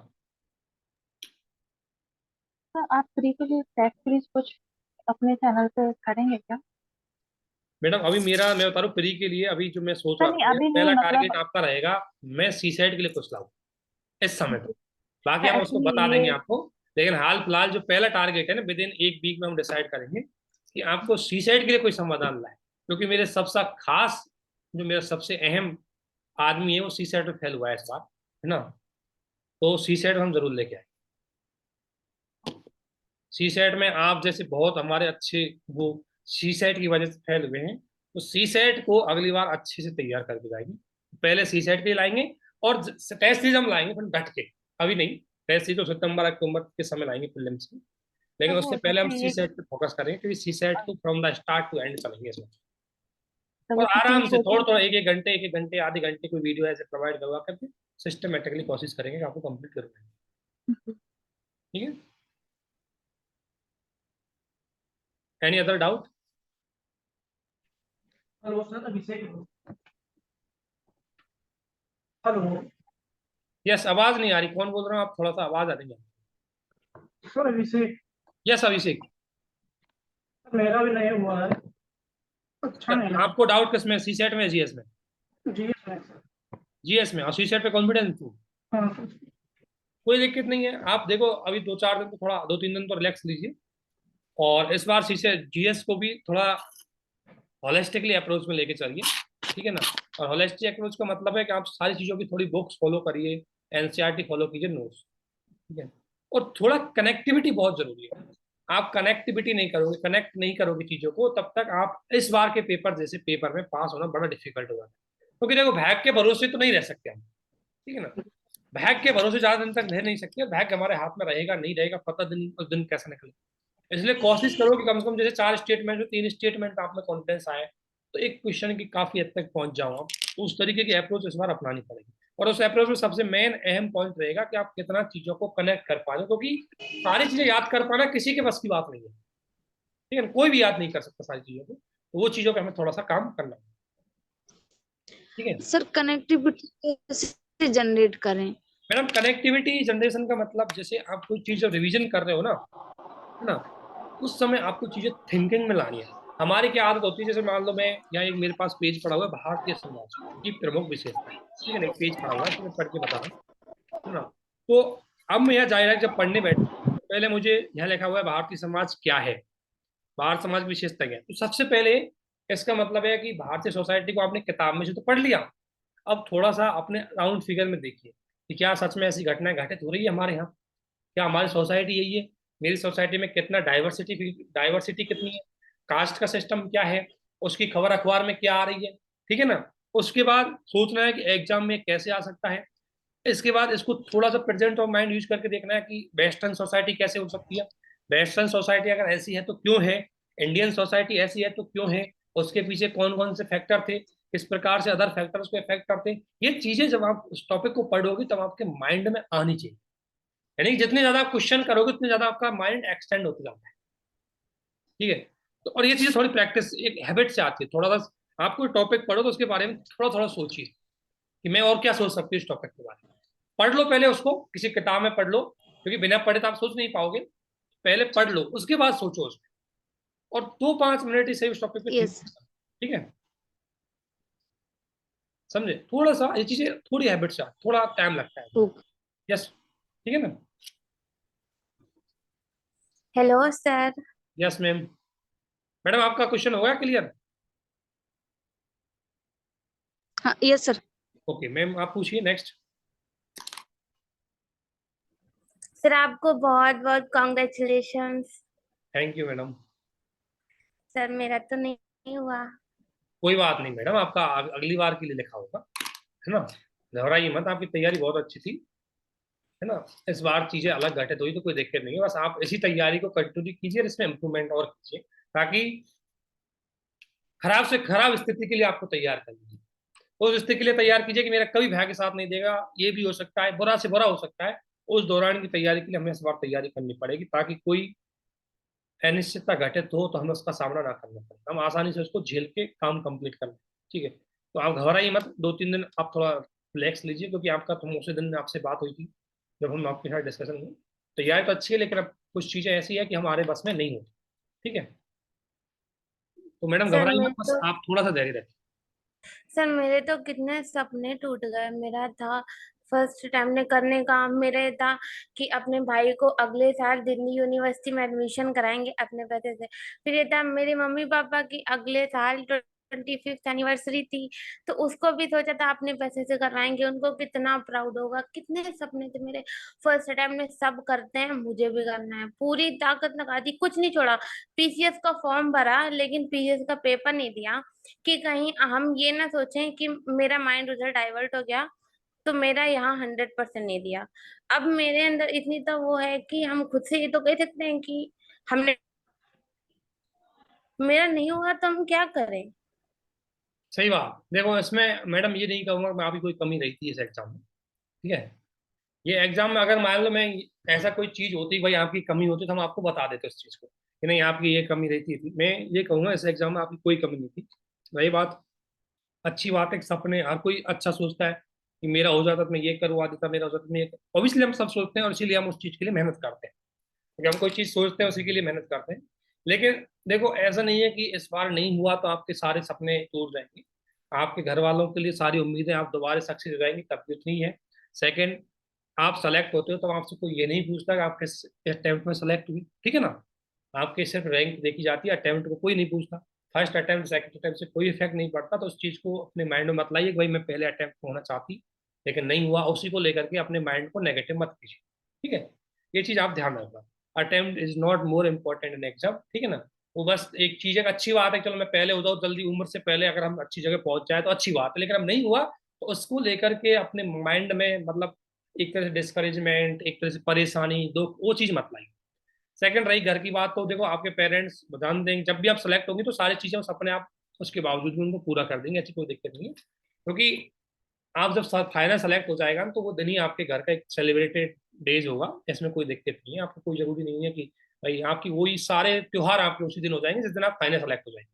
तो आप फ्री के लिए टेस्ट सीरीज कुछ अपने चैनल पे करेंगे क्या? मैडम अभी मेरा, मैं बता रहा हूँ फ्री के लिए, अभी जो मैं सोच रहा नहीं था, अभी नहीं, पहला टारगेट मतलब आपका रहेगा, मैं सी सेट के लिए कुछ लाऊं इस समय पे। बाकी हम उसको एक्चुअली बता देंगे ये आपको। लेकिन हाल फिलहाल जो पहला टारगेट है ना, विद इन एक वीक में हम डिसाइड करेंगे कि आपको सी सेट के लिए कोई समाधान लाए, क्योंकि मेरे सबसे खास, जो मेरा सबसे अहम आदमी है वो सी सेट में फेल हुआ है इस बार, है ना। तो सी सेट हम जरूर लेके आए। सी सेट में आप जैसे बहुत हमारे अच्छे वो सी सेट की वजह से फेल हुए हैं, तो सी सेट को अगली बार अच्छे से तैयार करके जाएंगे। पहले सी सेट के लिए लाएंगे, और टेस्ट सीरीज हम लाएंगे फिर डट के, अभी नहीं। टेस्ट सीरीज तो सितंबर अक्टूबर के समय लाएंगे प्रीलिम्स में, लेकिन तो उससे वो पहले हम जैसे सी ये सेट पे फोकस करेंगे, क्योंकि सी सेट को from the start to end करेंगे इसमें। तो और वो किसी आराम भी से थोड़ा कोचिंग, थोड़ा, एक एक घंटे आधे घंटे कोई वीडियो ऐसे प्रोवाइड करवा करके सिस्टमेटिकली कोशिश करेंगे कि आपको कंप्लीट करवाएं, ठीक है। Any other doubt? Hello sir, Abhishek. Hello yes, आवाज नहीं आ रही, कौन बोल रहा हूँ आप, थोड़ा सा आवाज आ रही है। सर, अभिषेक। यस अभिषेक। मेरा भी नहीं हुआ है। अच्छा नहीं लगा। आपको डाउट किसमें, सी सेट में, जीएस में? जी सर। जीएस में, और सी सेट पे कॉन्फिडेंस टू, हाँ सर। कोई दिक्कत नहीं है। आप देखो अभी 2-4 दिन तो, थोड़ा 2-3 दिन तो रिलैक्स लीजिए, और इस बार सी से जीएस को भी थोड़ा होलिस्टिकली अप्रोच में लेके चलिए, ठीक है ना। और होलिस्टिक अप्रोच का मतलब है कि आप सारी चीज़ों की थोड़ी बुक्स फॉलो करिए, एनसीईआरटी फॉलो कीजिए, नोट्स, ठीक है। और थोड़ा कनेक्टिविटी बहुत जरूरी है। आप कनेक्टिविटी नहीं करोगे, कनेक्ट नहीं करोगे चीजों को, तब तक आप इस बार के पेपर जैसे पेपर में पास होना बड़ा डिफिकल्ट हो जाता है। क्योंकि देखो भाग्य के भरोसे तो नहीं रह सकते हम, ठीक है ना। भाग्य के भरोसे ज्यादा दिन तक रह नहीं सकते, भाग्य हमारे हाथ में रहेगा नहीं रहेगा पता, दिन उस दिन कैसे निकले। इसलिए कोशिश करो कि कम से कम जैसे 4 स्टेटमेंट जो 3 स्टेटमेंट आप में कॉन्फिडेंस आए, तो एक क्वेश्चन की काफी हद तक पहुंच जाओ आप। तो उस तरीके की अप्रोच इस बार अपनानी पड़ेगी। और उस अप्रोच में सबसे मेन अहम पॉइंट रहेगा कि आप कितना चीजों को कनेक्ट कर पा रहे हो, क्योंकि सारी चीजें याद कर पाना किसी के बस की बात नहीं है, ठीक है। कोई भी याद नहीं कर सकता सारी चीजों को, तो वो चीजों पे हमें थोड़ा सा काम करना है, ठीक है। सर कनेक्टिविटी कैसे जनरेट करें? मैडम कनेक्टिविटी जनरेशन का मतलब जैसे आप कोई चीज रिवीजन कर रहे हो ना, है ना, उस समय आपको चीजें थिंकिंग में लानी है। हमारी क्या आदत होती है, जैसे मान लो मैं यहाँ एक मेरे पास पेज पड़ा हुआ है भारतीय समाज की प्रमुख विशेषता, ठीक है ना, एक पेज पड़ा हुआ है, मैं पढ़ के बता रहा हूँ, है ना। तो अब मैं यहाँ जाहिर है जब पढ़ने बैठा तो पहले मुझे यहाँ लिखा हुआ है भारतीय समाज क्या है, भारत समाज की विशेषता क्या है। तो सबसे पहले इसका मतलब है कि भारतीय सोसाइटी को आपने किताब में से तो पढ़ लिया, अब थोड़ा सा अपने राउंड फिगर में देखिए कि क्या सच में ऐसी घटनाएं घटित हो रही है हमारे यहाँ, क्या हमारी सोसाइटी यही है, मेरी सोसाइटी में कितना डाइवर्सिटी डाइवर्सिटी कितनी है, कास्ट का सिस्टम क्या है, उसकी खबर अखबार में क्या आ रही है, ठीक है ना। उसके बाद सोचना है कि एग्जाम में कैसे आ सकता है। इसके बाद इसको थोड़ा सा प्रेजेंट ऑफ माइंड यूज करके देखना है कि वेस्टर्न सोसाइटी कैसे हो सकती है, वेस्टर्न सोसाइटी अगर ऐसी है तो क्यों है, इंडियन सोसाइटी ऐसी है तो क्यों है, उसके पीछे कौन कौन से फैक्टर थे, किस प्रकार से अदर फैक्टर्स को इफेक्ट करते हैं। ये चीजें जब आप उस टॉपिक को पढ़ोगे तब आपके माइंड में आनी चाहिए। यानी जितने ज्यादा आप क्वेश्चन करोगे उतने ज्यादा आपका माइंड एक्सटेंड होते जाता है, ठीक है। तो और ये चीजें थोड़ी प्रैक्टिस एक हैबिट से आती है। थोड़ा सा आपको टॉपिक पढ़ो तो उसके बारे में थोड़ा थोड़ा सोचिए कि मैं और क्या सोच सकती हूँ इस टॉपिक के बारे में। पढ़ लो पहले उसको, किसी किताब में पढ़ लो, क्योंकि बिना पढ़े तो आप सोच नहीं पाओगे। पहले पढ़ लो उसके बाद सोचो उसको, और 2-5 मिनट ही सही उस टॉपिक पे think यस। करो, ठीक है। समझे, थोड़ा सा ये चीजें थोड़ी हैबिट से थोड़ा टाइम लगता है। ओके। यस, ठीक है ना। Hello sir. Yes ma'am. Madam आपका क्वेश्चन हो गया क्लियर? हाँ यस सर। ओके मैम, आप पूछिए नेक्स्ट। सर आपको बहुत बहुत congratulations. Thank you madam. Sir मेरा तो नहीं हुआ। कोई बात नहीं मैडम, आपका अगली बार के लिए लिखा होगा, है ना। घबराइए मत, आपकी तैयारी बहुत अच्छी थी, है ना। इस बार चीजें अलग घटित हुई तो कोई दिक्कत नहीं है, बस आप इसी तैयारी को कंटिन्यू कीजिए और इसमें इंप्रूवमेंट और कीजिए, ताकि खराब से खराब स्थिति के लिए आपको तैयार कर लीजिए। उस स्थिति के लिए तैयार कीजिए कि मेरा कभी भाग्य साथ नहीं देगा, ये भी हो सकता है, बुरा से बुरा हो सकता है। उस दौरान की तैयारी के लिए हमें इस बार तैयारी करनी पड़ेगी, ताकि कोई अनिश्चितता घटित हो तो हमें उसका सामना ना करना पड़े, हम आसानी से उसको झेल के काम कंप्लीट कर लें, ठीक है। तो आप घबराइए मत, 2-3 दिन आप थोड़ा रिलैक्स लीजिए, क्योंकि आपका तो उसी दिन आपसे बात हुई थी जब हम आपके साथ डिस्कशन हुई। तैयारी तो अच्छी है, लेकिन अब कुछ चीज़ें ऐसी है कि हमारे बस में नहीं होती, ठीक है। तो मैडम सर घबराइए मैं मत, बस तो आप थोड़ा सा धैर्य रखें। सर मेरे तो कितने सपने टूट गए। मेरा था फर्स्ट टाइम ने करने का, मेरा था कि अपने भाई को अगले साल दिल्ली यूनिवर्सिटी में एडमिशन कराएंगे अपने पैसे से। फिर ये था मेरे मम्मी पापा की अगले साल 25th एनिवर्सरी थी, तो उसको भी सोचा था अपने पैसे से करवाएंगे, उनको कितना प्राउड होगा। कितने सपने थे मेरे। फर्स्ट टाइम में सब करते हैं, मुझे भी करना है। पूरी ताकत लगा दी, कुछ नहीं छोड़ा। पीसीएस का फॉर्म भरा लेकिन पीसीएस का पेपर नहीं दिया, कि कहीं हम ये ना सोचें कि मेरा माइंड उधर डाइवर्ट हो गया, तो मेरा यहाँ 100% नहीं दिया। अब मेरे अंदर इतनी तो वो है कि हम खुद से ये तो कह सकते हैं कि हमने, मेरा नहीं हुआ तो हम क्या करें। सही बात, देखो इसमें मैडम ये नहीं कहूँगा मैं आपकी कोई कमी रही थी इस एग्जाम में, ठीक है। ये एग्जाम में अगर मान लो मैं ऐसा कोई चीज होती भाई आपकी कमी होती तो हम आपको बता देते उस चीज को कि नहीं आपकी ये कमी रहती थी। मैं ये कहूँगा इस एग्जाम में आपकी कोई कमी नहीं थी। वही बात, अच्छी बात है कि सपने हर कोई अच्छा सोचता है कि मेरा हो जाता तो मैं ये करवा देता, मेरा हो जाता तो मैं ये ऑब्वियसली हम सब सोचते हैं, और इसीलिए हम उस चीज के लिए मेहनत करते हैं, क्योंकि हम कोई चीज सोचते हैं उसी के लिए मेहनत करते हैं। लेकिन देखो ऐसा नहीं है कि इस बार नहीं हुआ तो आपके सारे सपने टूट जाएंगे। आपके घर वालों के लिए सारी उम्मीदें आप दोबारा सक्सेस हो जाएंगी, तब भी उतनी ही है। सेकंड, आप सेलेक्ट होते हो तो आपसे कोई ये नहीं पूछता कि आप किस अटेम्प्ट में सेलेक्ट हुई, ठीक है ना। आपके सिर्फ रैंक देखी जाती है, अटेम्प्ट को कोई नहीं पूछता। फर्स्ट अटेम्प्ट सेकंड अटेम्प्ट से कोई इफेक्ट नहीं पड़ता, तो उस चीज को अपने माइंड में मत लाइए कि भाई मैं पहले अटेम्प्ट में होना चाहती लेकिन नहीं हुआ उसी को लेकर के अपने माइंड को नेगेटिव मत कीजिए, ठीक है। ये चीज आप ध्यान रखना, attempt is not more important in exam, ठीक है ना। वो बस एक चीज एक अच्छी बात है, चलो मैं पहले हो जाऊँ जल्दी, उम्र से पहले अगर हम अच्छी जगह पहुंच जाए तो अच्छी बात है, लेकिन अब नहीं हुआ तो उसको लेकर के अपने माइंड में मतलब एक तरह से डिस्करेजमेंट, एक तरह से परेशानी, दुख, वो चीज मत लाइए। सेकंड रही घर की बात, तो देखो आपके पेरेंट्स ध्यान देंगे, जब भी आप सेलेक्ट होंगे तो सारी चीजें उस अपने आप उसके बावजूद भी उनको पूरा कर देंगे, ऐसी कोई दिक्कत नहीं है। क्योंकि आप जब फाइनल सेलेक्ट हो जाएगा तो वो दिन ही आपके घर का एक सेलिब्रेटेड डेज होगा, इसमें कोई दिक्कत नहीं है। आपको कोई जरूरी नहीं है कि भाई आपकी वही सारे त्योहार आपके उसी दिन हो जाएंगे जिस दिन आप फाइनल सेलेक्ट हो जाएंगे,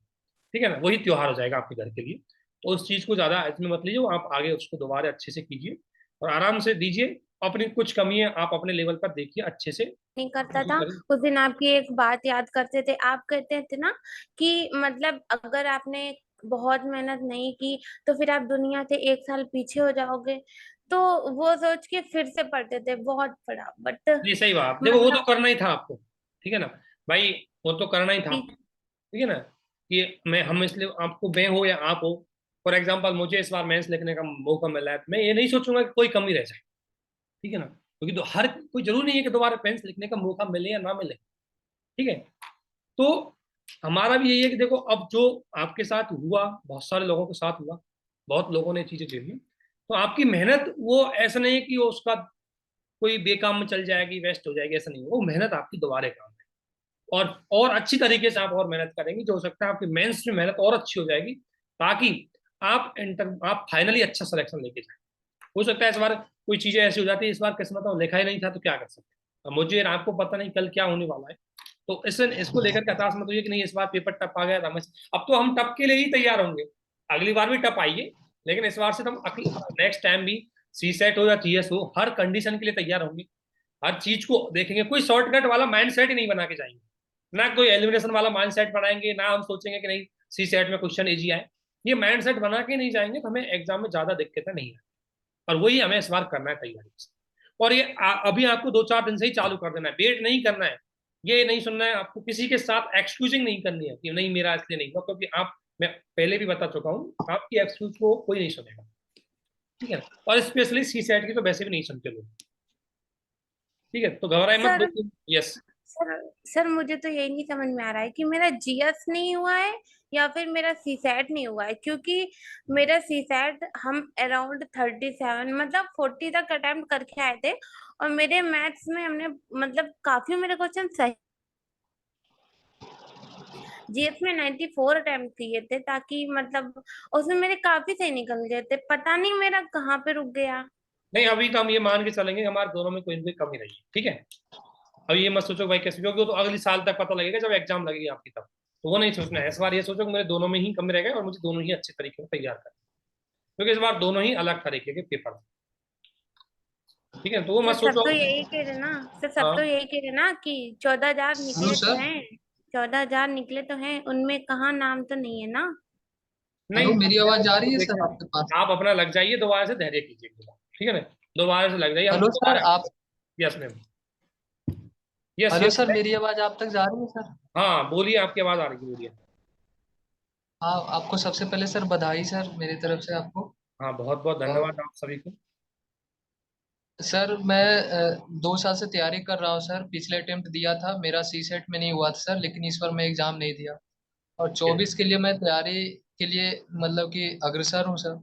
ठीक है ना, वही त्योहार हो जाएगा आपके घर के लिए। तो उस चीज को ज्यादा इसमें मत लीजिए, आप आगे उसको दोबारा अच्छे से कीजिए और आराम से दीजिए। अपनी कुछ कमी है आप अपने लेवल पर देखिए अच्छे से। नहीं करता था। उस दिन आपकी एक बात याद करते थे, आप कहते थे ना कि मतलब अगर आपने बहुत मेहनत नहीं की तो फिर आप दुनिया से 1 साल पीछे हो जाओगे, तो वो सोच के फिर से पढ़ते थे, बहुत पढ़ा बट जी सही बात, देखो वो तो मतलब करना ही था आपको, ठीक है ना भाई, वो तो करना ही था, ठीक है ना। कि मैं हम इसलिए आपको, मैं हो या आप हो, फॉर एग्जाम्पल मुझे इस बार मेंस लिखने का मौका मिला है, तो मैं ये नहीं सोचूंगा कि कोई कमी रह जाए, ठीक है ना, क्योंकि तो हर कोई जरूरी नहीं है कि दोबारा पेंस लिखने का मौका मिले या ना मिले, ठीक है। तो हमारा भी यही है कि देखो अब जो आपके साथ हुआ, बहुत सारे लोगों के साथ हुआ, बहुत लोगों ने चीजें झेली, तो आपकी मेहनत वो ऐसा नहीं है कि वो उसका कोई बेकाम में चल जाएगी, वेस्ट हो जाएगी, ऐसा नहीं है, वो मेहनत आपकी दोबारा काम है। और अच्छी तरीके से आप और मेहनत करेंगे, जो हो सकता है आपकी मेंस में मेहनत और अच्छी हो जाएगी, ताकि आप फाइनली अच्छा सिलेक्शन लेके जाए। हो सकता है इस बार कोई चीजें ऐसी हो जाती है, इस बार किस्मत में लिखा ही नहीं था तो क्या कर सकते हैं। अब मुझे आपको पता नहीं कल क्या होने वाला है, तो इसको लेकर के हताश मत होइए कि नहीं इस बार पेपर टफ आ गया था। अब तो हम टफ के लिए ही तैयार होंगे, अगली बार भी टफ आइए, लेकिन इस बार से तो हम नेक्स्ट टाइम भी सी सेट हो या जीएस हो, हर कंडीशन के लिए तैयार होंगे, हर चीज को देखेंगे। कोई शॉर्टकट वाला माइंड सेट ही नहीं बना के जाएंगे, ना कोई एलिमिनेशन वाला माइंड सेट बनाएंगे, ना हम सोचेंगे कि नहीं सी सेट में क्वेश्चन इजी आए। ये माइंड सेट बना के नहीं जाएंगे तो हमें एग्जाम में ज्यादा दिक्कतें नहीं है, और वही हमें इस बार करना है तैयारी से। और ये अभी आपको 2-4 दिन से ही चालू कर देना है, वेट नहीं करना है, ये नहीं सुनना है आपको, किसी के साथ एक्सक्यूजिंग नहीं करनी है कि नहीं मेरा इसलिए नहीं हुआ, क्योंकि आप, मैं पहले भी बता चुका हूँ, आपकी एक्सक्यूज को कोई नहीं सुनेगा, ठीक है। और स्पेशली सी सेट की तो वैसे भी नहीं सुनते लोग, ठीक है, तो घबराए मत। Sir 2-3 yes. सर सर मुझे तो यही नहीं समझ में आ रहा है कि मेरा जीएस नहीं हुआ है या फिर मेरा सीसैट नहीं हुआ है, क्योंकि मेरा सीसैट हम अराउंड 37 मतलब 40 तक अटेम्प्ट करके आए थे, और मेरे मैथ्स में हमने मतलब काफी मेरे क्वेश्चन सही, जीएस में 94 अटेम्प्ट किए थे, ताकि मतलब उसमें मेरे काफी सही निकल गए थे, पता नहीं मेरा कहाँ पे रुक गया। नहीं अभी तो हम ये मान के चलेंगे हमारे दोनों में कोई ना कोई कमी रही है, ठीक है। अब ये मत सोचो भाई कैसे, क्योंकि वो तो अगली साल तक पता लगेगा जब एग्जाम लगेगी आपकी, तब तो वो नहीं सोचना है। इस बार ये सोचो कि मेरे दोनों में ही कमी रह गए और मुझे दोनों ही अच्छे तरीके से तैयार करना, क्योंकि इस बार दोनों ही अलग तरीके के पेपर थे, ठीक है, तो वो सर मत सब सोचो। तो यही कह रहे ना, सर सब हाँ तो यही कह रहे ना कि 14,000 हेलो निकले तो सर। हैं, 14,000 निकले तो हैं, उनमें कहाँ नाम तो नहीं है ना। हेलो, नहीं, मेरी आवाज आ रही है सर देखिए आपके पास? आप अपना लग जाइए, दोबारा से धैर्य कीजिए, ठीक है ना, दोबारा से लग जाइए, हम हेलो सर दोबारा। आप yes ma'am, yes hello yes. Sir, मेरी आवाज आप तक जा रही है सर? हाँ बोलिए, आपकी आवाज आ रही है, बोलिए। हाँ, आपको सबसे पहले सर बधाई सर मेरी तरफ से आपको। हाँ बहुत बहुत और धन्यवाद आप सभी को। सर मैं 2 साल से तैयारी कर रहा हूँ सर। पिछले अटेम्प्ट दिया था, मेरा सी सेट में नहीं हुआ था सर, लेकिन इस बार मैं एग्जाम नहीं दिया, और 24 के लिए मैं तैयारी के लिए मतलब कि अग्रसर हूँ सर।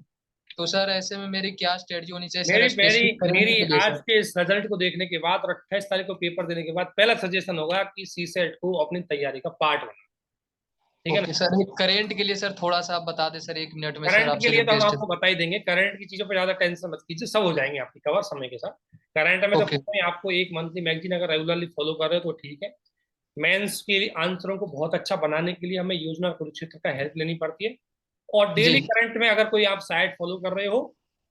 तो सर ऐसे में मेरी क्या स्ट्रेटजी होनी चाहिए सर, मेरी मेरी स्पेसिफिक करेंट मेरी के लिए आज सर? के इस रिजल्ट को देखने के बाद और 28 तारीख को पेपर देने के बाद पहला सजेशन होगा कि सी सेट को अपनी तैयारी का पार्ट बना, ठीक है ना। ओके सर, एक करेंट के लिए सर थोड़ा सा आप बता दें सर, 1 मिनट में सर, करंट के आपसे लिए तो हम रिक्वेस्ट है। आपको बता ही देंगे, करंट की चीजों पर ज्यादा टेंशन मत कीजिए, सब हो जाएंगे आपकी कवर समय के साथ। करंट में तो ओके पता ही आपको, एक मंथली मैगजीन अगर रेगुलरली फॉलो कर रहे हो तो ठीक है। मेंस के आंसरों को बहुत अच्छा बनाने के लिए हमें योजना कुरुक्षेत्र का हेल्प लेनी पड़ती है। और जी। डेली करंट में अगर कोई आप साइट फॉलो कर रहे हो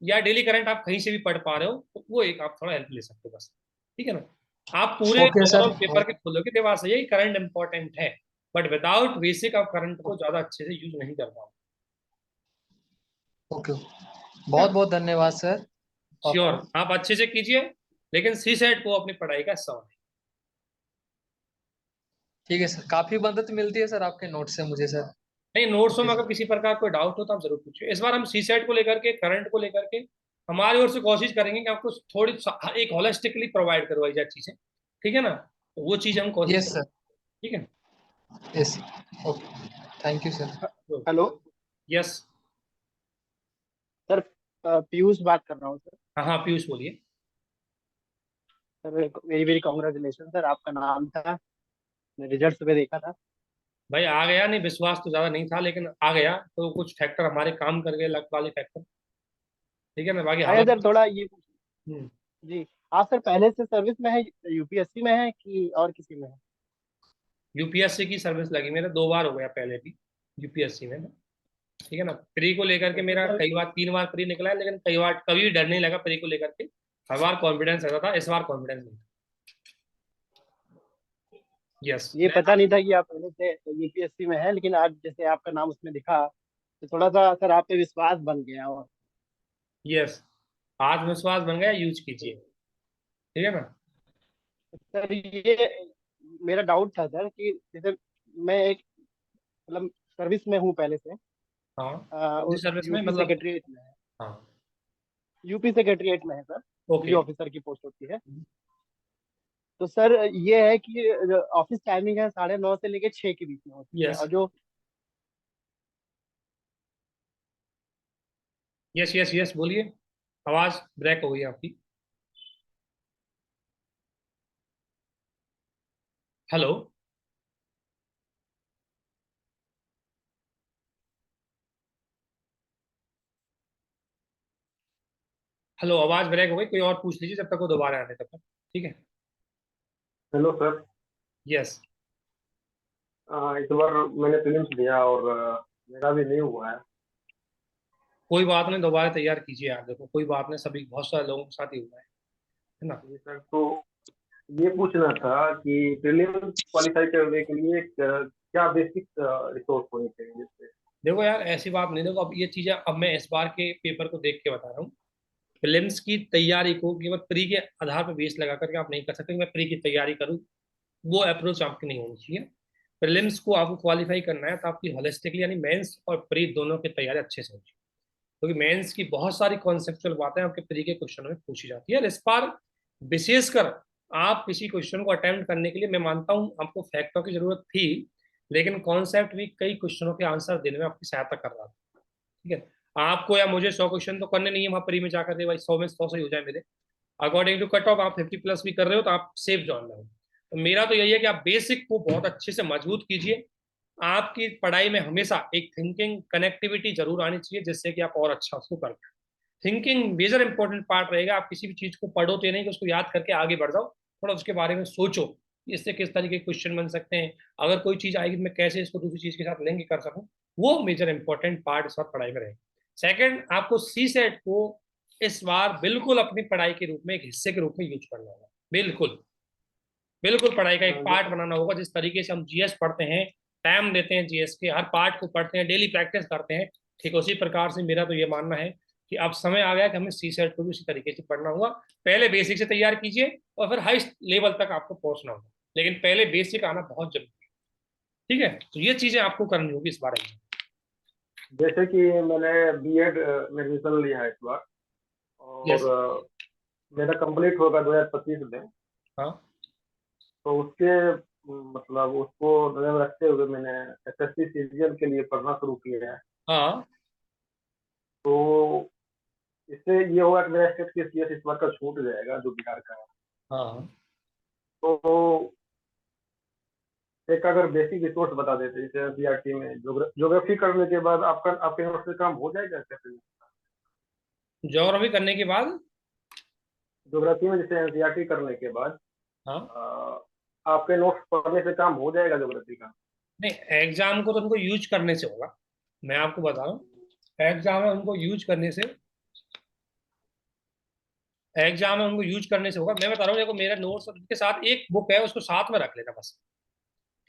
या डेली करंट आप कहीं से भी पढ़ पा रहे हो, तो वो एक आप थोड़ा हेल्प ले सकते हो बस, ठीक है ना। आप पूरे ओके सर। ओवरऑल पेपर के खोलोगे तो बात सही है, करंट इंपॉर्टेंट है, बट विदाउट बेसिक आप करंट को ज्यादा अच्छे से यूज नहीं कर पाओगे। ओके, बहुत बहुत धन्यवाद सर श्योर, आपको। आप अच्छे से कीजिए, लेकिन सी सेट को अपनी पढ़ाई का हिस्सा बनाइए। ठीक है सर, काफी मदद मिलती है सर आपके नोट से मुझे सर। नहीं, नोट्सों ओके में सर। अगर किसी प्रकार कोई डाउट हो तो आप जरूर पूछिए। इस बार हम सी सेट को लेकर के, करंट को लेकर के हमारी ओर से कोशिश करेंगे कि आपको थोड़ी एक होलिस्टिकली प्रोवाइड करवाई जाए चीजें, ठीक है ना, तो वो चीज हम कोशिश यस सर, ठीक है। Yes, okay, thank you sir. Hello yes. Sir, Piyush बात कर रहा हूँ सर। हाँ हाँ पीयूष बोलिए। Sir very very congratulation sir, आपका नाम था, मैं रिजल्ट सुबह देखा था। भाई आ गया, नहीं विश्वास तो ज्यादा नहीं था लेकिन आ गया, तो कुछ फैक्टर हमारे काम कर गए, लक वाले फैक्टर, ठीक है ना, बाकी अरे हालत। सर थोड़ा ये हम्म। जी, आप सर पहले से सर्विस में है, यूपीएससी में है कि और किसी में है? यूपीएससी की सर्विस लगी मेरा 2 बार हो गया पहले भी यूपीएससी में, ठीक है ना। प्री को लेकर के मेरा सर कई बार 3 बार प्री निकला है, लेकिन कई बार कभी डर नहीं लगा प्री को लेकर के, हर बार कॉन्फिडेंस रहता था, इस बार कॉन्फिडेंस नहीं था। यस। ये पता नहीं था कि आप पहले से यूपीएससी में है, लेकिन आज जैसे आपका नाम उसमें दिखा तो थोड़ा सा सर आप पे विश्वास बन गया। और यस, आत्मविश्वास बन गया, यूज कीजिए, ठीक है ना। सर ये मेरा डाउट था सर कि जैसे मैं एक मतलब सर्विस में हूँ पहले से, हाँ कौन सी सर्विस में यूपी मतलब। सेक्रेटरीट में है, हाँ। यूपी सेक्रेटरीट में है सर, ओके। जो ऑफिसर की पोस्ट होती है। तो सर ये है कि ऑफिस टाइमिंग है 9:30 से लेके 6 के बीच में होती है, यस और जो यस यस यस बोलिए, आवाज ब्रेक हो गई आपकी। हेलो। हेलो, आवाज ब्रेक हो गई, कोई और पूछ लीजिए जब तक वो दोबारा आने तब तक, ठीक है। Hello sir. यस। इस बार मैंने प्रीलिम्स दिया और मेरा भी नहीं हुआ है। कोई बात नहीं, दोबारा तैयार कीजिए आप, देखो कोई बात नहीं, सभी बहुत सारे लोगों के साथ ही हुआ है ना। जी सर, तो ये पूछना था कि प्रीलिम्स क्वालिफाई करने के लिए क्या बेसिक रिसोर्स होनी चाहिए जैसे। देखो यार ऐसी बात नहीं, देखो अब ये चीजें अब मैं इस बार के पेपर को देख के बता रहा हूँ। प्रीलिम्स की तैयारी को केवल प्री के आधार पर बेस लगा करके आप नहीं कर सकते कि मैं प्री की तैयारी करूँ, वो अप्रोच आपकी नहीं होनी चाहिए। प्रीलिम्स को आपको क्वालिफाई करना है तो आपकी होलिस्टिकली यानी मेंस और प्री दोनों की तैयारी अच्छे से होनी चाहिए, क्योंकि मेंस की बहुत सारी कॉन्सेप्चुअल बातें आपके प्री के क्वेश्चनों में पूछी जाती है, और इस बार विशेषकर आप किसी क्वेश्चन को अटेम्प्ट करने के लिए मैं मानता हूं आपको फैक्टों की जरूरत थी, लेकिन कॉन्सेप्ट भी कई क्वेश्चनों के आंसर देने में आपकी सहायता कर रहा था, ठीक है। आपको या मुझे 100 क्वेश्चन तो करने नहीं है वहां प्री में जाकर, भाई 100 में 100 सही हो जाए मेरे अकॉर्डिंग टू कट ऑफ, आप 50+ भी कर रहे हो तो आप सेफ जोन में हो। तो मेरा तो यही है कि आप बेसिक को बहुत अच्छे से मजबूत कीजिए। आपकी पढ़ाई में हमेशा एक थिंकिंग कनेक्टिविटी जरूर आनी चाहिए, जिससे कि आप और अच्छा उसको कर पाए। थिंकिंग मेजर इंपॉर्टेंट पार्ट रहेगा, आप किसी भी चीज को पढ़ो तो ये नहीं कि उसको याद करके आगे बढ़ जाओ, थोड़ा उसके बारे में सोचो कि इससे किस तरीके के क्वेश्चन बन सकते हैं, अगर कोई चीज आएगी तो मैं कैसे इसको दूसरी चीज के साथ लिंक कर सकूं, वो मेजर इंपॉर्टेंट पार्ट इस वक्त पढ़ाई में रहेगा। सेकंड, आपको सी सेट को इस बार बिल्कुल अपनी पढ़ाई के रूप में एक हिस्से के रूप में यूज करना होगा, बिल्कुल बिल्कुल पढ़ाई का एक पार्ट बनाना होगा। जिस तरीके से हम जीएस पढ़ते हैं, टाइम देते हैं जीएस के हर पार्ट को पढ़ते हैं, डेली प्रैक्टिस करते हैं, ठीक उसी प्रकार से मेरा तो ये मानना है कि अब समय आ गया कि हमें सी सेट को भी उसी तरीके से पढ़ना होगा। पहले बेसिक से तैयार कीजिए और फिर हाई लेवल तक आपको पहुंचना होगा, लेकिन पहले बेसिक आना बहुत जरूरी है, ठीक है। तो ये चीजें आपको करनी होगी इस बारे में। जैसे कि मैंने बीएड में एडमिशन लिया है इस बार, यस। और मेरा कंप्लीट होगा 2025 में। हाँ तो उसके मतलब उसको ध्यान में रखते हुए मैंने एसएससी सीजीएल के लिए पढ़ना शुरू किया है। हाँ तो इससे ये होगा कि मेरा स्टेट के सीएस इस बार का छूट जाएगा जो बिहार का है। हाँ। तो एक अगर बेसिक रिसोर्स बता देते जैसे एनसीईआरटी में ज्योग्राफी करने के बाद आपके यूनिवर्सिटी काम हो जाएगा कैसे? ज्योग्राफी करने के बाद ज्योग्राफी में जैसे एनसीईआरटी करने के बाद हाँ आपके नोट्स पढ़ने से काम हो जाएगा ज्योग्राफी का? नहीं, एग्जाम को तो उनको यूज करने से होगा, मैं आपको बता रहा हूँ। एग्जाम है उनको यूज करने से, एग्जाम है उनको यूज करने से होगा। मैं बता रहा हूँ देखो, मेरा नोट्स के साथ एक बुक है, उसको साथ में रख लेना बस,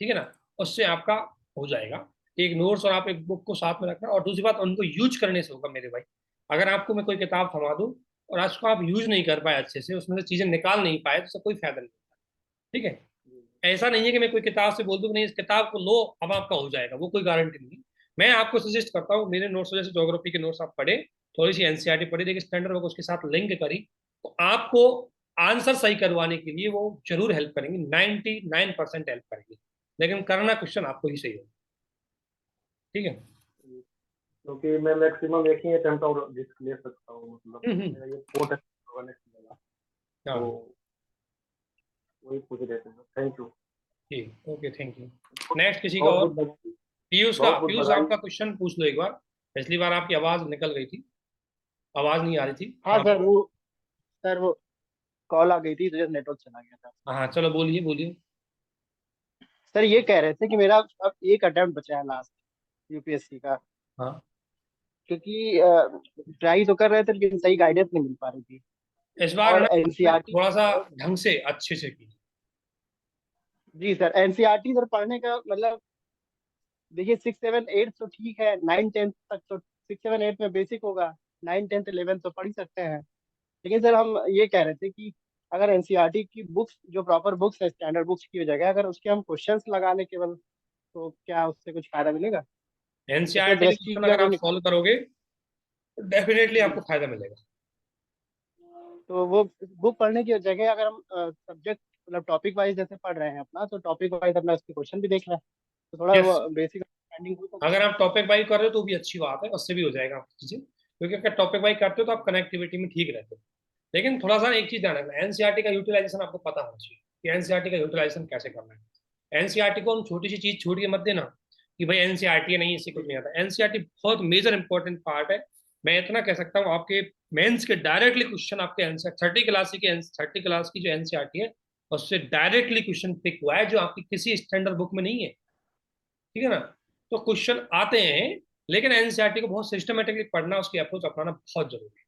ठीक है ना, उससे आपका हो जाएगा। एक नोट्स और आप एक बुक को साथ में रखना, और दूसरी बात उनको यूज करने से होगा मेरे भाई। अगर आपको मैं कोई किताब थमा दूं और आज उसको आप यूज नहीं कर पाए अच्छे से, उसमें से चीजें निकाल नहीं पाए, तो उससे कोई फायदा नहीं होता, ठीक है। ऐसा नहीं है कि मैं कोई किताब से बोल दूं कि नहीं इस किताब को लो अब आपका हो जाएगा, वो कोई गारंटी नहीं है। मैं आपको सजेस्ट करता हूँ मेरे नोट्स जैसे ज्योग्राफी के नोट्स आप पढ़े थोड़ी सी एनसीईआरटी पढ़ी, देखिए स्टैंडर्ड बुक उसके साथ लिंक करी, तो आपको आंसर सही करवाने के लिए वो जरूर हेल्प करेंगे, 99% हेल्प करेंगे, लेकिन करना क्वेश्चन आपको ही सही होगा। ठीक है, क्योंकि मैं मैक्सिमम एक ही अटेम्प्ट और रिस्क ले सकता हूँ, मतलब मेरा ये 4 अटेम्प्ट होगा नेक्स्ट वाला, हाँ तो वही पूछ रहे थे। Thank you. ठीक, ओके, थैंक यू। नेक्स्ट किसी का बहुत और? बहुत पीयूष बहुत बहुत पीयूष बधाई। आपका क्वेश्चन पूछ लो एक बार, पिछली बार आपकी आवाज निकल गई थी, आवाज नहीं आ रही थी। हाँ सर वो कॉल आ गई थी तो नेटवर्क चला गया था। हाँ चलो बोलिए बोलिए। सर ये कह रहे थे कि मेरा अब एक अटेम्प्ट बचा है लास्ट यूपीएससी का, हाँ, क्योंकि ट्राई तो कर रहे थे लेकिन सही गाइडेंस नहीं मिल पा रही थी। इस बार और ना एनसीईआरटी थोड़ा सा ढंग से अच्छे से कीजिए। जी सर, एनसीईआरटी सर पढ़ने का मतलब देखिए 6, 7, 8 तो ठीक है, 9, 10 तक तो 6, 7, 8 में बेसिक होगा, 9, 10, 11 तो पढ़ ही सकते हैं। लेकिन सर हम ये कह रहे थे कि अगर एनसीईआरटी की बुक्स जो प्रॉपर बुक्स है स्टैंडर्ड बुक्स की जगह अगर उसके हम क्वेश्चंस लगा लें केवल, तो क्या उससे कुछ फायदा मिलेगा? जैसे एनसीईआरटी के दृष्टि क्वेश्चन का अगर जो आप सॉल्व करोगे तो डेफिनेटली जी, आपको फायदा मिलेगा। तो वो बुक पढ़ने की जगह अगर हम सब्जेक्ट मतलब टॉपिक वाइज जैसे पढ़ रहे हैं अपना, तो टॉपिक वाइज अपना उसके क्वेश्चन भी देख रहे हैं, तो थोड़ा यस, वो बेसिक अंडरस्टैंडिंग हो सकती अगर आप टॉपिक वाइज कर रहे हो तो भी अच्छी बात है, उससे भी हो जाएगा आपकी चीजें, क्योंकि अगर टॉपिक वाइज करते हो तो आप कनेक्टिविटी में ठीक रहते हो। लेकिन थोड़ा सा एक चीज ध्यान रखना, एनसीईआरटी का यूटिलाइजेशन आपको पता होना चाहिए कि एनसीईआरटी का यूटिलाइजेशन कैसे करना है। एनसीईआरटी को हम छोटी सी चीज छोड़ के मत देना कि भाई एनसीईआरटी है, नहीं इससे कुछ नहीं आता। एनसीईआरटी बहुत मेजर इंपॉर्टेंट पार्ट है। मैं इतना कह सकता हूँ, आपके मेंस के डायरेक्टली क्वेश्चन आपके आंसर 30 क्लास की जो एनसीईआरटी है उससे डायरेक्टली क्वेश्चन पिक हुआ है, जो आपकी किसी स्टैंडर्ड बुक में नहीं है। ठीक है ना, तो क्वेश्चन आते हैं, लेकिन एनसीईआरटी को बहुत सिस्टमेटिकली पढ़ना, उसकी अप्रोच अपनाना बहुत जरूरी है।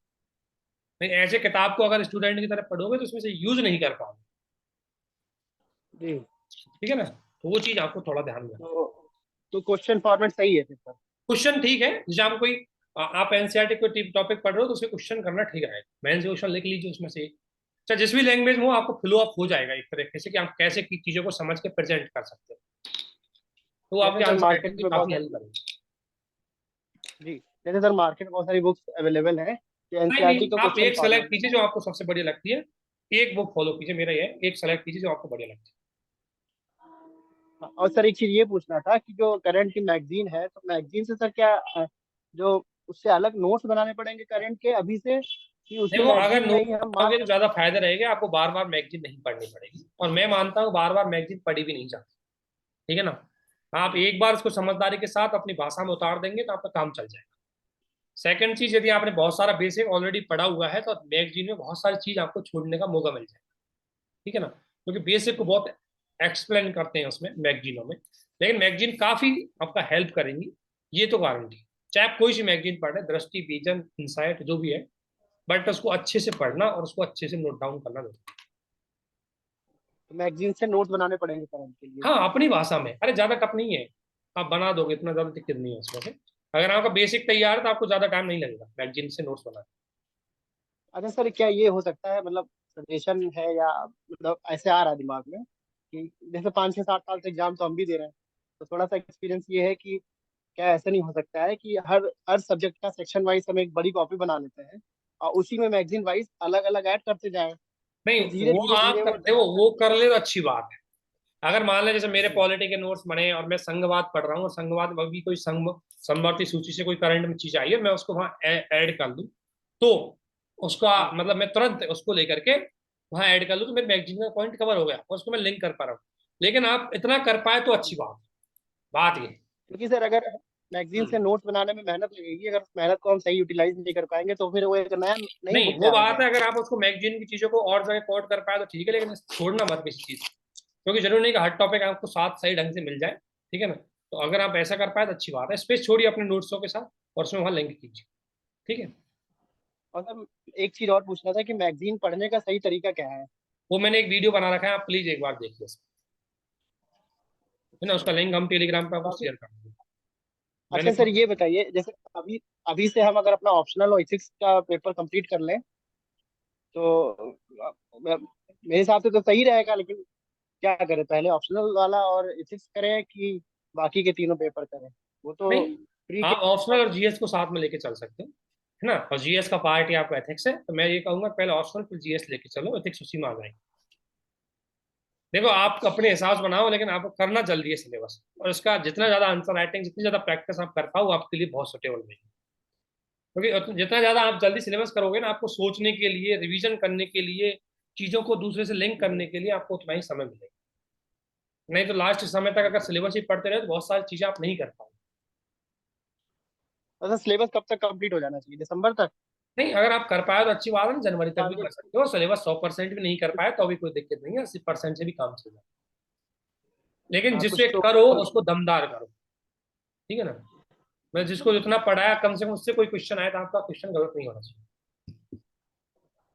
नहीं ऐसे किताब को अगर स्टूडेंट की तरह पढ़ोगे तो उसमें से यूज नहीं कर पाओगे। जी। ठीक है ना, तो वो चीज आपको थोड़ा ध्यान में। तो क्वेश्चन फॉर्मेट सही है फिर सर? क्वेश्चन ठीक है, जैसे आप कोई आप एनसीईआरटी कोई टॉपिक पढ़ रहे हो तो उसके क्वेश्चन करना ठीक रहेगा, मेन से क्वेश्चन लिख लीजिए उसमें से। चाहे जिस भी लैंग्वेज में हो आपको फ्लो अप हो जाएगा एक तरीके से कि आप कैसे की चीजों को समझ के प्रेजेंट कर सकते हो, तो वो जैसे आपके सर आंसर मार्केट राइटिंग में में बहुत काफी हेल्प करेगी। जी, जैसे सर मार्केट में बहुत सारी बुक्स अवेलेबल हैं कि नहीं एनसीईआरटी नहीं, का आप क्वेश्चन एक सेलेक्ट फॉर्मेट कीजिए है। जो आपको सबसे बढ़िया लगती है, एक बुक फॉलो कीजिए, मेरा ये है, एक सेलेक्ट कीजिए जो आपको बढ़िया लगती है। और सर एक चीज ये पूछना था कि जो करंट की मैगजीन है, तो मैगजीन से सर क्या जो उससे अलग नोट्स बनाने पड़ेंगे करंट के अभी से, कि उसी देखो अगर मैगजीन में नोट ही हम पढ़ोगे मार्क? तो ज्यादा फायदा रहेगा, आपको बार बार मैगजीन नहीं पढ़नी पड़ेगी, और मैं मानता हूँ बार बार मैगजीन पढ़ी भी नहीं जाती। ठीक है ना, आप एक बार इसको समझदारी के साथ अपनी भाषा में उतार देंगे तो आपका काम चल जाएगा। सेकंड चीज, यदि आपने बहुत सारा बेसिक ऑलरेडी पढ़ा हुआ है तो मैगजीन में बहुत सारी चीज आपको छोड़ने का मौका मिल जाएगा। ठीक है ना, क्योंकि बेसिक को बहुत एक्सप्लेन करते हैं उसमें मैगजीनों में, लेकिन मैगजीन काफी आपका हेल्प करेंगी, ये तो गारंटी। चाहे आप कोई सी मैगजीन पढ़ रहे, दृष्टि, विजन, इंसाइट, जो भी है, बट उसको अच्छे से पढ़ना और उसको अच्छे से नोट डाउन करना जरूरी है। मैगजीन से नोट्स बनाने पड़ेंगे करंट के लिए? हाँ अपनी भाषा में, अरे ज्यादा टफ नहीं है, आप बना दोगे, इतना ज्यादा दिक्कत नहीं है उसमें से। अगर आपका बेसिक तैयार है तो आपको ज्यादा टाइम नहीं लगेगा मैगजीन से नोट्स बनाने। अच्छा सर, क्या ये हो सकता है मतलब सजेशन है या मतलब ऐसे आ रहा है दिमाग में कि जैसे 5, 6, 7 साल से एग्जाम तो हम भी दे रहे हैं, तो थोड़ा सा एक्सपीरियंस ये है कि क्या ऐसा नहीं हो सकता है कि हर हर सब्जेक्ट का सेक्शन वाइज हम एक बड़ी कॉपी बना लेते हैं और उसी में मैगजीन वाइज अलग अलग ऐड करते जाएं, नहीं तो धीरे वो धीरे आप धीरे वो करते हो, ध्यान वो कर ले तो अच्छी बात है। अगर मान लें जैसे मेरे जी पॉलिटी के नोट्स बने और मैं संघवाद पढ़ रहा हूँ, और संघवाद में अभी कोई समवर्ती सूची से कोई करंट में चीज आई है, मैं उसको वहां ऐड कर दूं, तो उसका जी मतलब मैं तुरंत उसको लेकर के वहां ऐड कर लूँ तो मेरे मैगजीन का पॉइंट कवर हो गया और उसको मैं लिंक कर पा रहा हूँ। लेकिन आप इतना कर पाए तो अच्छी बात है। बात ये, क्योंकि सर अगर मैगजीन से नोट्स बनाने में मेहनत लगेगी, अगर उस मेहनत को हम सही यूटिलाइज नहीं कर पाएंगे तो फिर वो एक नया नई नहीं बुक वो तैयार हो बात है, जाएगी। अगर आप उसको मैगजीन की चीजों को और जगह कोट कर पाए तो ठीक है, लेकिन छोड़ना मत किसी चीज, क्योंकि जरूरी नहीं कि हर टॉपिक आपको साथ सही ढंग से मिल जाए। ठीक है ना, तो अगर आप ऐसा कर पाए तो अच्छी बात है, स्पेस छोड़िए अपने नोट्सों के साथ और उसमें वहां लिंक कीजिए। ठीक है, और सर एक चीज और पूछना था कि मैगजीन पढ़ने का सही तरीका क्या है? वो मैंने एक वीडियो बना रखा है, आप प्लीज एक बार देखिए है ना, उसका लिंक हम टेलीग्राम पे आपको और शेयर कर देंगे। मैंने अच्छा सर ये बताइए, जैसे अभी अभी से हम अगर अपना ऑप्शनल और इथिक्स का पेपर कंप्लीट कर लें तो मेरे हिसाब से तो सही रहेगा, लेकिन क्या करें, पहले ऑप्शनल वाला और इथिक्स करें कि बाकी के तीनों पेपर करें? वो तो नहीं, प्री के आप ऑप्शनल और जीएस को साथ में लेके चल सकते हैं। है ना, और जीएस का पार्ट ही आपका एथिक्स है, तो मैं ये कहूंगा पहले ऑप्शनल फिर जीएस लेके चलो, एथिक्स उसी में आ जाएंगे। देखो आप अपने हिसाब से बनाओ, लेकिन आपको करना जल्दी है सिलेबस, और इसका जितना ज्यादा आंसर राइटिंग, जितनी ज्यादा प्रैक्टिस आप कर पाओ, आपके लिए बहुत सुटेबल रहेगी। क्योंकि जितना ज्यादा आप जल्दी सिलेबस करोगे ना, आपको सोचने के लिए, रिवीजन करने के लिए, चीजों को दूसरे से लिंक करने के लिए आपको उतना ही समय मिलेगा। नहीं तो लास्ट समय तक अगर सिलेबस ही पढ़ते रहे तो बहुत सारी चीजें आप नहीं कर पाओगे। अच्छा, सिलेबस कब तक कंप्लीट हो जाना चाहिए, दिसंबर तक? नहीं, अगर आप कर पाए तो अच्छी बात है, जनवरी तक भी कर सकते हो। सिलेबस 100% भी नहीं कर पाए तो भी कोई दिक्कत नहीं है, 80% से भी काम चल जाए, लेकिन हाँ, जिससे कुछ तो करो उसको दमदार करो, ठीक है ना। मैं जिसको जितना पढ़ाया, कम से कम उससे कोई क्वेश्चन आया तो आपका क्वेश्चन गलत नहीं होना चाहिए।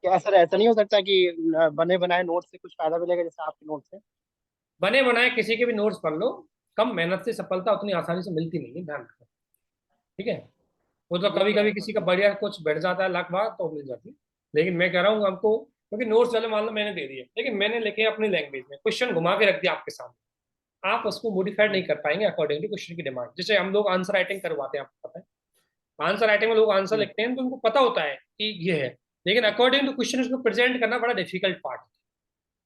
क्या सर, ऐसा नहीं हो सकता कि बने बनाए नोट से कुछ फायदा मिलेगा, जैसे आपके नोट से? बने बनाए किसी के भी नोट्स पढ़ लो, कम मेहनत से सफलता उतनी आसानी से मिलती नहीं है, ध्यान रखो, ठीक है। वो तो ये कभी तो कभी है किसी सर। का बढ़िया कुछ बैठ जाता है, लाख बार तो मिल जाती है, लेकिन मैं कह रहा हूँ आपको, क्योंकि नोट्स वाले मान लो मैंने दे दिए, लेकिन मैंने लिखे अपनी लैंग्वेज में, क्वेश्चन घुमा के रख दिया आपके सामने, आप उसको मॉडिफाइड नहीं कर पाएंगे अकॉर्डिंग टू क्वेश्चन की डिमांड। जैसे हम लोग आंसर राइटिंग करवाते हैं, आपको पता है, आंसर राइटिंग में लोग आंसर लिखते हैं तो उनको पता होता है कि ये है, लेकिन अकॉर्डिंग टू क्वेश्चन उसको प्रेजेंट करना बड़ा डिफिकल्ट पार्ट है।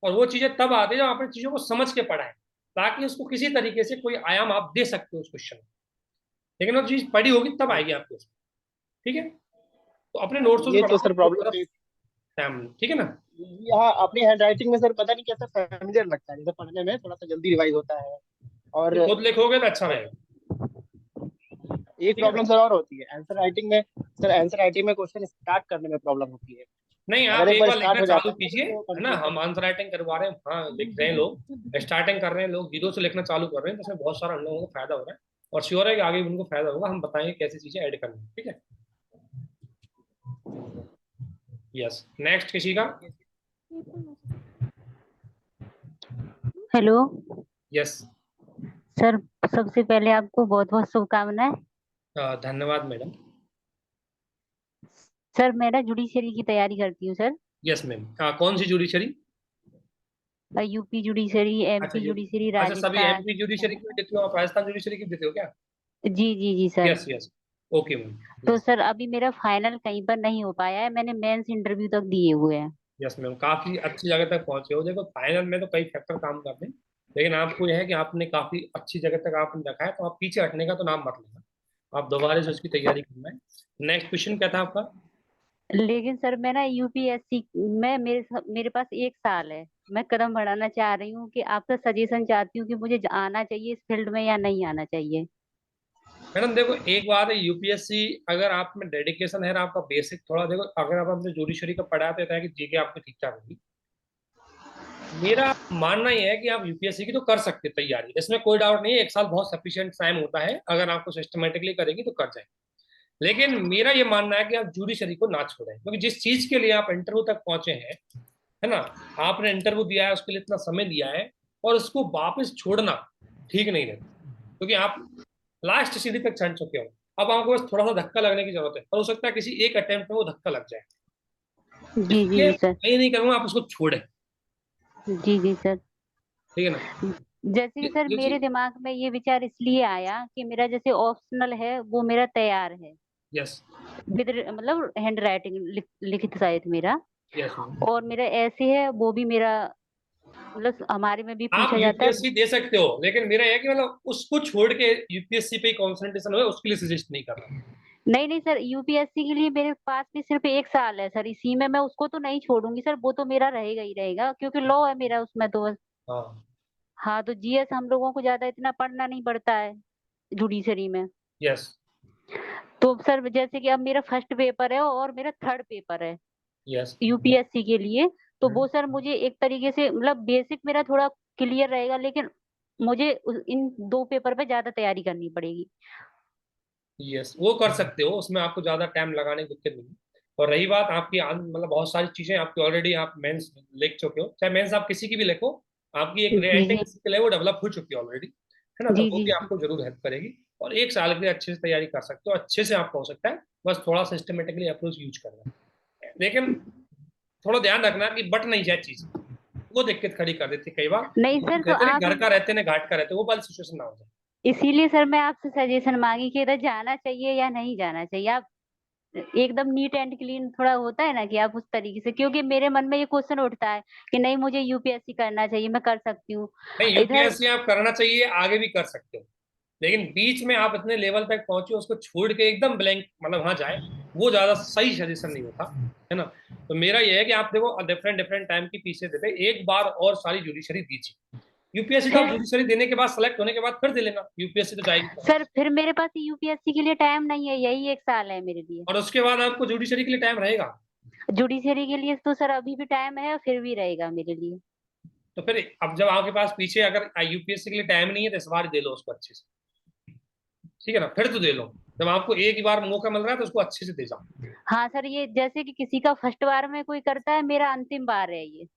और वो चीजें तब आती है जब आपने चीजों को समझ के पढ़ा है, ताकि उसको किसी तरीके से कोई आयाम आप दे सकते हो उस क्वेश्चन में, लेकिन वो चीज पढ़ी होगी तब आएगी आपके उसमें, ठीक है। तो अपने नोट्स ये को तो सर बढ़ाओ प्रॉब्लम फेस। ठीक है ना। हाँ, अपनी हैंड राइटिंग में सर पता नहीं कैसा फैमिलियर लगता है, जैसे पढ़ने में थोड़ा सा जल्दी रिवाइज होता है। और खुद लिखोगे तो अच्छा रहेगा, एक ठीक है ना। प्रॉब्लम सर और होती है आंसर राइटिंग में। सर आंसर राइटिंग में क्वेश्चन स्टार्ट करने में प्रॉब्लम होती है। नहीं, अगर आप एक एक बार बार स्टार्ट लिखना हो चालू जाता है कीजिए, तो है ना, कंटिन्यू हम आंसर राइटिंग करवा रहे हैं, हाँ लिख रहे हैं लोग, स्टार्टिंग कर रहे हैं लोग, जीरो से लिखना चालू कर रहे हैं, तो उसमें बहुत सारा हम लोगों को फायदा हो रहा है, और श्योर है कि आगे भी उनको फायदा होगा। हम बताएंगे कैसी चीजें ऐड करनी है, ठीक है। यस, नेक्स्ट किसी का। हेलो यस, सर, सबसे पहले आपको बहुत बहुत शुभकामनाएं। धन्यवाद मैडम। सर मैं ना जुडिशरी की तैयारी करती हूँ सर। यस मैम, कौन सी जुडिशरी? यूपी जुडिशरी, अच्छा एमपी जुडिशरी, अच्छा, सभी राजस्थान। एमपी जुडिशरी की देते हो आप, राजस्थान जुडिशरी की देते हो क्या? जी जी जी sir. Yes yes, okay ma'am. तो सर अभी मेरा फाइनल कहीं पर नहीं हो पाया है, मैंने मेंस इंटरव्यू तक दिए हुए हैं। यस मैम, काफी अच्छी जगह तक पहुंचे हो। देखो फाइनल में तो कई फैक्टर काम करते हैं, लेकिन आपको यह है कि आपने काफी अच्छी जगह तक आपने रखा है, तो आप पीछे हटने का तो नाम मत लेना, आप दोबारा से उसकी तैयारी करना है। नेक्स्ट क्वेश्चन क्या था आपका? लेकिन सर मैं ना यूपीएससी में मेरे पास 1 साल है, मैं कदम बढ़ाना चाह रही हूँ कि आपका सजेशन चाहती हूँ कि मुझे आना चाहिए इस फील्ड में या नहीं आना चाहिए। मैडम देखो, एक बात है, यूपीएससी अगर आप में डेडिकेशन है, आपका बेसिक थोड़ा देखो, अगर आप अपने जुडिशरी का पढ़ा तो है कि जीके आपकी ठीक ठाक होगी। मेरा मानना यह है कि आप यूपीएससी की तो कर सकते हैं तैयारी, इसमें कोई डाउट नहीं है, 1 साल बहुत सफिशिएंट टाइम होता है, अगर आपको सिस्टमेटिकली करेंगी तो कर जाए। लेकिन मेरा ये मानना है कि आप जुडिशरी को ना छोड़ें, क्योंकि जिस चीज के लिए आप इंटरव्यू तक पहुंचे हैं, है ना, आपने इंटरव्यू दिया है, उसके लिए इतना समय दिया है, और उसको वापस छोड़ना ठीक नहीं रहता, क्योंकि आप लास्ट सीढ़ी तक चढ़ चुके हो। अब आपको बस थोड़ा सा धक्का लगने की जरूरत है, और हो सकता है किसी एक अटेम्प्ट में वो धक्का लग जाए, जी जी इसलिए जी सर। मैं ये नहीं करूंगा आप उसको छोड़ें, जी जी सर। ठीक है ना। जैसे कि सर ये मेरे चीज, दिमाग में ये विचार इसलिए आया कि मेरा जैसे ऑप्शनल है वो मेरा तैयार है, यस विद मतलब हैंड राइटिंग लिखित साहित्य मेरा, यस, और मेरा ऐसे है वो भी मेरा, मतलब हमारे में भी आप पूछा जाता है। यूपीएससी दे सकते हो, लेकिन मेरा यह है कि मतलब उसको छोड़ के यूपीएससी पे कंसंट्रेशन हो, उसके लिए सजेस्ट नहीं कर रहा। नहीं नहीं सर, यूपीएससी के लिए मेरे पास भी सिर्फ 1 साल है सर, इसी में मैं उसको तो नहीं छोड़ूंगी सर, वो तो मेरा रहेगा ही रहेगा, क्योंकि लॉ है मेरा उसमें तो बस। हाँ, हाँ, तो जीएस हम लोगों को ज्यादा इतना पढ़ना नहीं पड़ता है जुडिशरी में। यस तो सर जैसे कि अब मेरा फर्स्ट पेपर है और मेरा थर्ड पेपर है यस, यूपीएससी के लिए, तो वो सर मुझे एक तरीके से मतलब बेसिक मेरा थोड़ा क्लियर रहेगा, लेकिन मुझे इन 2 पेपर पे ज्यादा तैयारी करनी पड़ेगी। यस, वो कर सकते हो, उसमें आपको ज्यादा टाइम लगाने की दिक्कत नहीं है। और रही बात आपकी मतलब बहुत सारी चीजें आपकी ऑलरेडी आप मेंस लिख चुके हो, चाहे मेंस आप किसी की भी लिखो, आपकी एक जी राइटिंग जी स्किल है वो डेवलप हो चुकी है ऑलरेडी, है ना, तो जी वो जी भी आपको जरूर हेल्प करेगी। और 1 साल के लिए अच्छे से तैयारी कर सकते हो, अच्छे से आपका हो सकता है, बस थोड़ा सिस्टमेटिकली अप्रोच यूज करना है। लेकिन थोड़ा ध्यान रखना कि बट नहीं जाए चीज, वो दिक्कत खड़ी कर देती है कई बार। नहीं सर, तो कहते हैं आप घर का रहते ना घाट का रहते, वो वाली सिचुएशन ना हो जाए। इसीलिए सर मैं आपसे सजेशन मांगी कि इधर जाना चाहिए या नहीं जाना चाहिए। आप एकदम नीट एंड क्लीन थोड़ा होता है ना कि आप उस तरीके से, क्योंकि मेरे मन में ये क्वेश्चन उठता है कि नहीं मुझे यूपीएससी करना चाहिए, मैं कर सकती हूँ नहीं, इधर। यूपीएससी आप करना चाहिए, आगे भी कर सकते हो, लेकिन बीच में आप इतने लेवल तक पहुंचे उसको छोड़ के एकदम ब्लैंक मतलब वहां जाए, वो ज्यादा सही सजेशन नहीं होता है ना। तो मेरा ये है कि आप देखो डिफरेंट डिफरेंट टाइम की पीछे देते, एक बार और सारी जुडिशरी दीजिए। यूपीएससी तो आप फिर जुडिशरी देने के बाद, सेलेक्ट होने के बाद फिर दे लेना, यूपीएससी तो जाएगी। सर फिर मेरे पास यूपीएससी के लिए टाइम नहीं है, यही एक साल है मेरे लिए। और उसके बाद आपको जुडिशरी के लिए टाइम रहेगा। जुडिशरी के लिए तो सर अभी भी टाइम है और फिर भी रहेगा मेरे लिए। तो फिर अब जब आपके पास पीछे अगर यूपीएससी के लिए टाइम नहीं है तो इस बार दे लो उसको अच्छे से, ठीक है ना, फिर तो दे लो। जब आपको एक ही बार मौका मिल रहा है तो उसको अच्छे से दे जाओ। हाँ सर, ये जैसे कि किसी का फर्स्ट बार में कोई करता है, मेरा अंतिम बार है ये।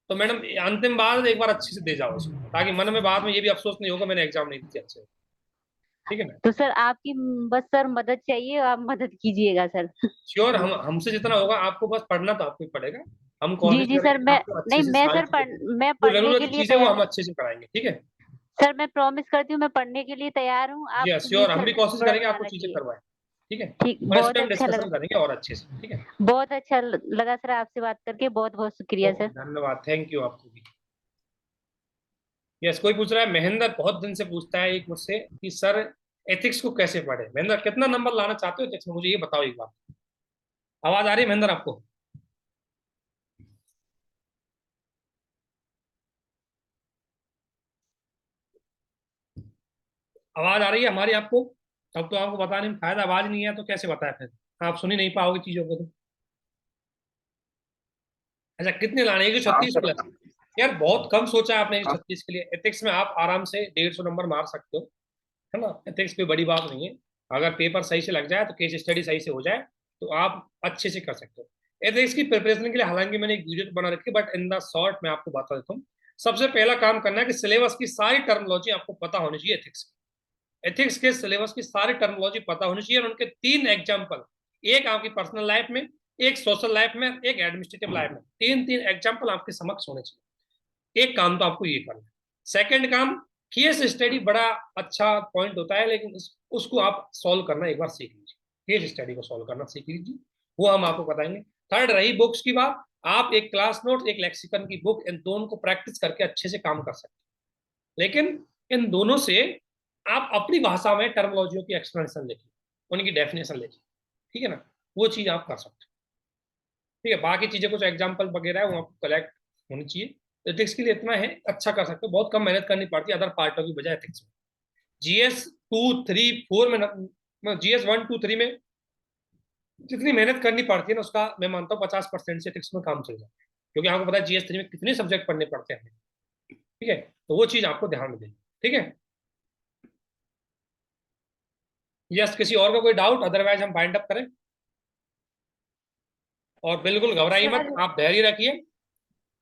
तो मैडम अंतिम बार एक बार अच्छे से दे जाओ उसको, ताकि मन में बाद में ये भी अफसोस नहीं होगा मैंने एग्जाम नहीं दी अच्छे से, ठीक है ना। तो सर आपकी बस सर मदद चाहिए, आप मदद कीजिएगा सर। श्योर, हम हमसे जितना होगा, आपको बस पढ़ना तो आपको ही पड़ेगा। हम जी कोशिश जी सर, करेंगे कि मैं आपको अच्छे नहीं से मैं सारी सर चीजें, मैं जो पढ़ने जरूरत के की लिए चीजें वो तैयार। हम अच्छे से कराएंगे, ठीक है। सर मैं प्रॉमिस करती हूँ मैं पढ़ने के लिए तैयार हूँ, आप जी हाँ प्लीज श्योर, हम सर भी कोशिश थोड़ा करेंगे आपको बनाना चीजें चाहिए। करवाएं, ठीक है। ठीक, और इस बहुत पे हम अच्छा डिस्कशन लगा। करेंगे और अच्छे से, ठीक है। बहुत अच्छा लगा सर आपसे बात करके, बहुत बहुत शुक्रिया ओके, सर। धन्यवाद, थैंक यू आपको भी। यस, कोई पूछ रहा है, महेंद्र बहुत दिन से पूछता है एक मुझसे कि सर एथिक्स को कैसे पढ़े। महेंद्र कितना नंबर लाना चाहते हो एथिक्स में, मुझे ये बताओ एक बार। आवाज आ रही है महेंद्र आपको? आवाज आ रही है हमारी आपको? तब तो आपको बताने में फायदा, आवाज नहीं है तो कैसे बताया फिर, आप सुन ही नहीं पाओगे चीजों को तो। अच्छा, कितने लाने, 136 प्लस? यार बहुत कम सोचा है आपने 136 के लिए। एथिक्स में आप आराम से 150 नंबर मार सकते हो, है ना। एथिक्स कोई बड़ी बात नहीं है, अगर पेपर सही से लग जाए तो केस स्टडी सही से हो जाए तो आप अच्छे से कर सकते हो। एथिक्स की प्रिपरेशन के लिए हालांकि मैंने एक वीडियो बना रखी है, बट इन द शॉर्ट मैं आपको बता देता हूँ। सबसे पहला काम करना है कि सिलेबस की सारी टर्मिनोलॉजी आपको पता होनी चाहिए एथिक्स की। एथिक्स के सिलेबस की सारी टर्मिनोलॉजी पता होनी चाहिए, और उनके 3 एग्जाम्पल, एक आपकी पर्सनल लाइफ में, एक सोशल लाइफ में, एक एडमिनिस्ट्रेटिव लाइफ में, तीन तीन एग्जाम्पल आपके समक्ष होने चाहिए। एक काम तो आपको ये करना है। सेकंड काम, केस स्टडी बड़ा अच्छा पॉइंट होता है, लेकिन उसको आप सॉल्व करना एक बार सीख लीजिए, केस स्टडी को सॉल्व करना सीख लीजिए, वो हम आपको बताएंगे। थर्ड रही बुक्स की बात, आप एक क्लास नोट, एक लेक्सिकन की बुक, इन दोनों को प्रैक्टिस करके अच्छे से काम कर सकते हैं। लेकिन इन दोनों से आप अपनी भाषा में टर्मिनोलॉजियों की एक्सप्लेनेशन लिखिए, उनकी डेफिनेशन लिखिए, ठीक है ना, वो चीज आप कर सकते हैं, ठीक है। बाकी चीजें कुछ एग्जाम्पल वगैरह है वो आपको कलेक्ट होनी चाहिए। एथिक्स के लिए इतना है, अच्छा कर सकते हो, बहुत कम मेहनत करनी पड़ती है अदर पार्टों की बजाय एथिक्स में। जीएस 2, 3, 4 में, GS 1, 2, 3 में जितनी मेहनत करनी पड़ती है ना, उसका मैं मानता हूँ 50% से एथिक्स में काम चल जाता है, क्योंकि आपको पता है GS 3 में कितने सब्जेक्ट पढ़ने पड़ते हैं, ठीक है। तो वो चीज आपको ध्यान में देनी, ठीक है। यस, किसी और का कोई डाउट, अदरवाइज हम बाइंड अप करें। और बिल्कुल घबराइए मत, सर आप धैर्य रखिए,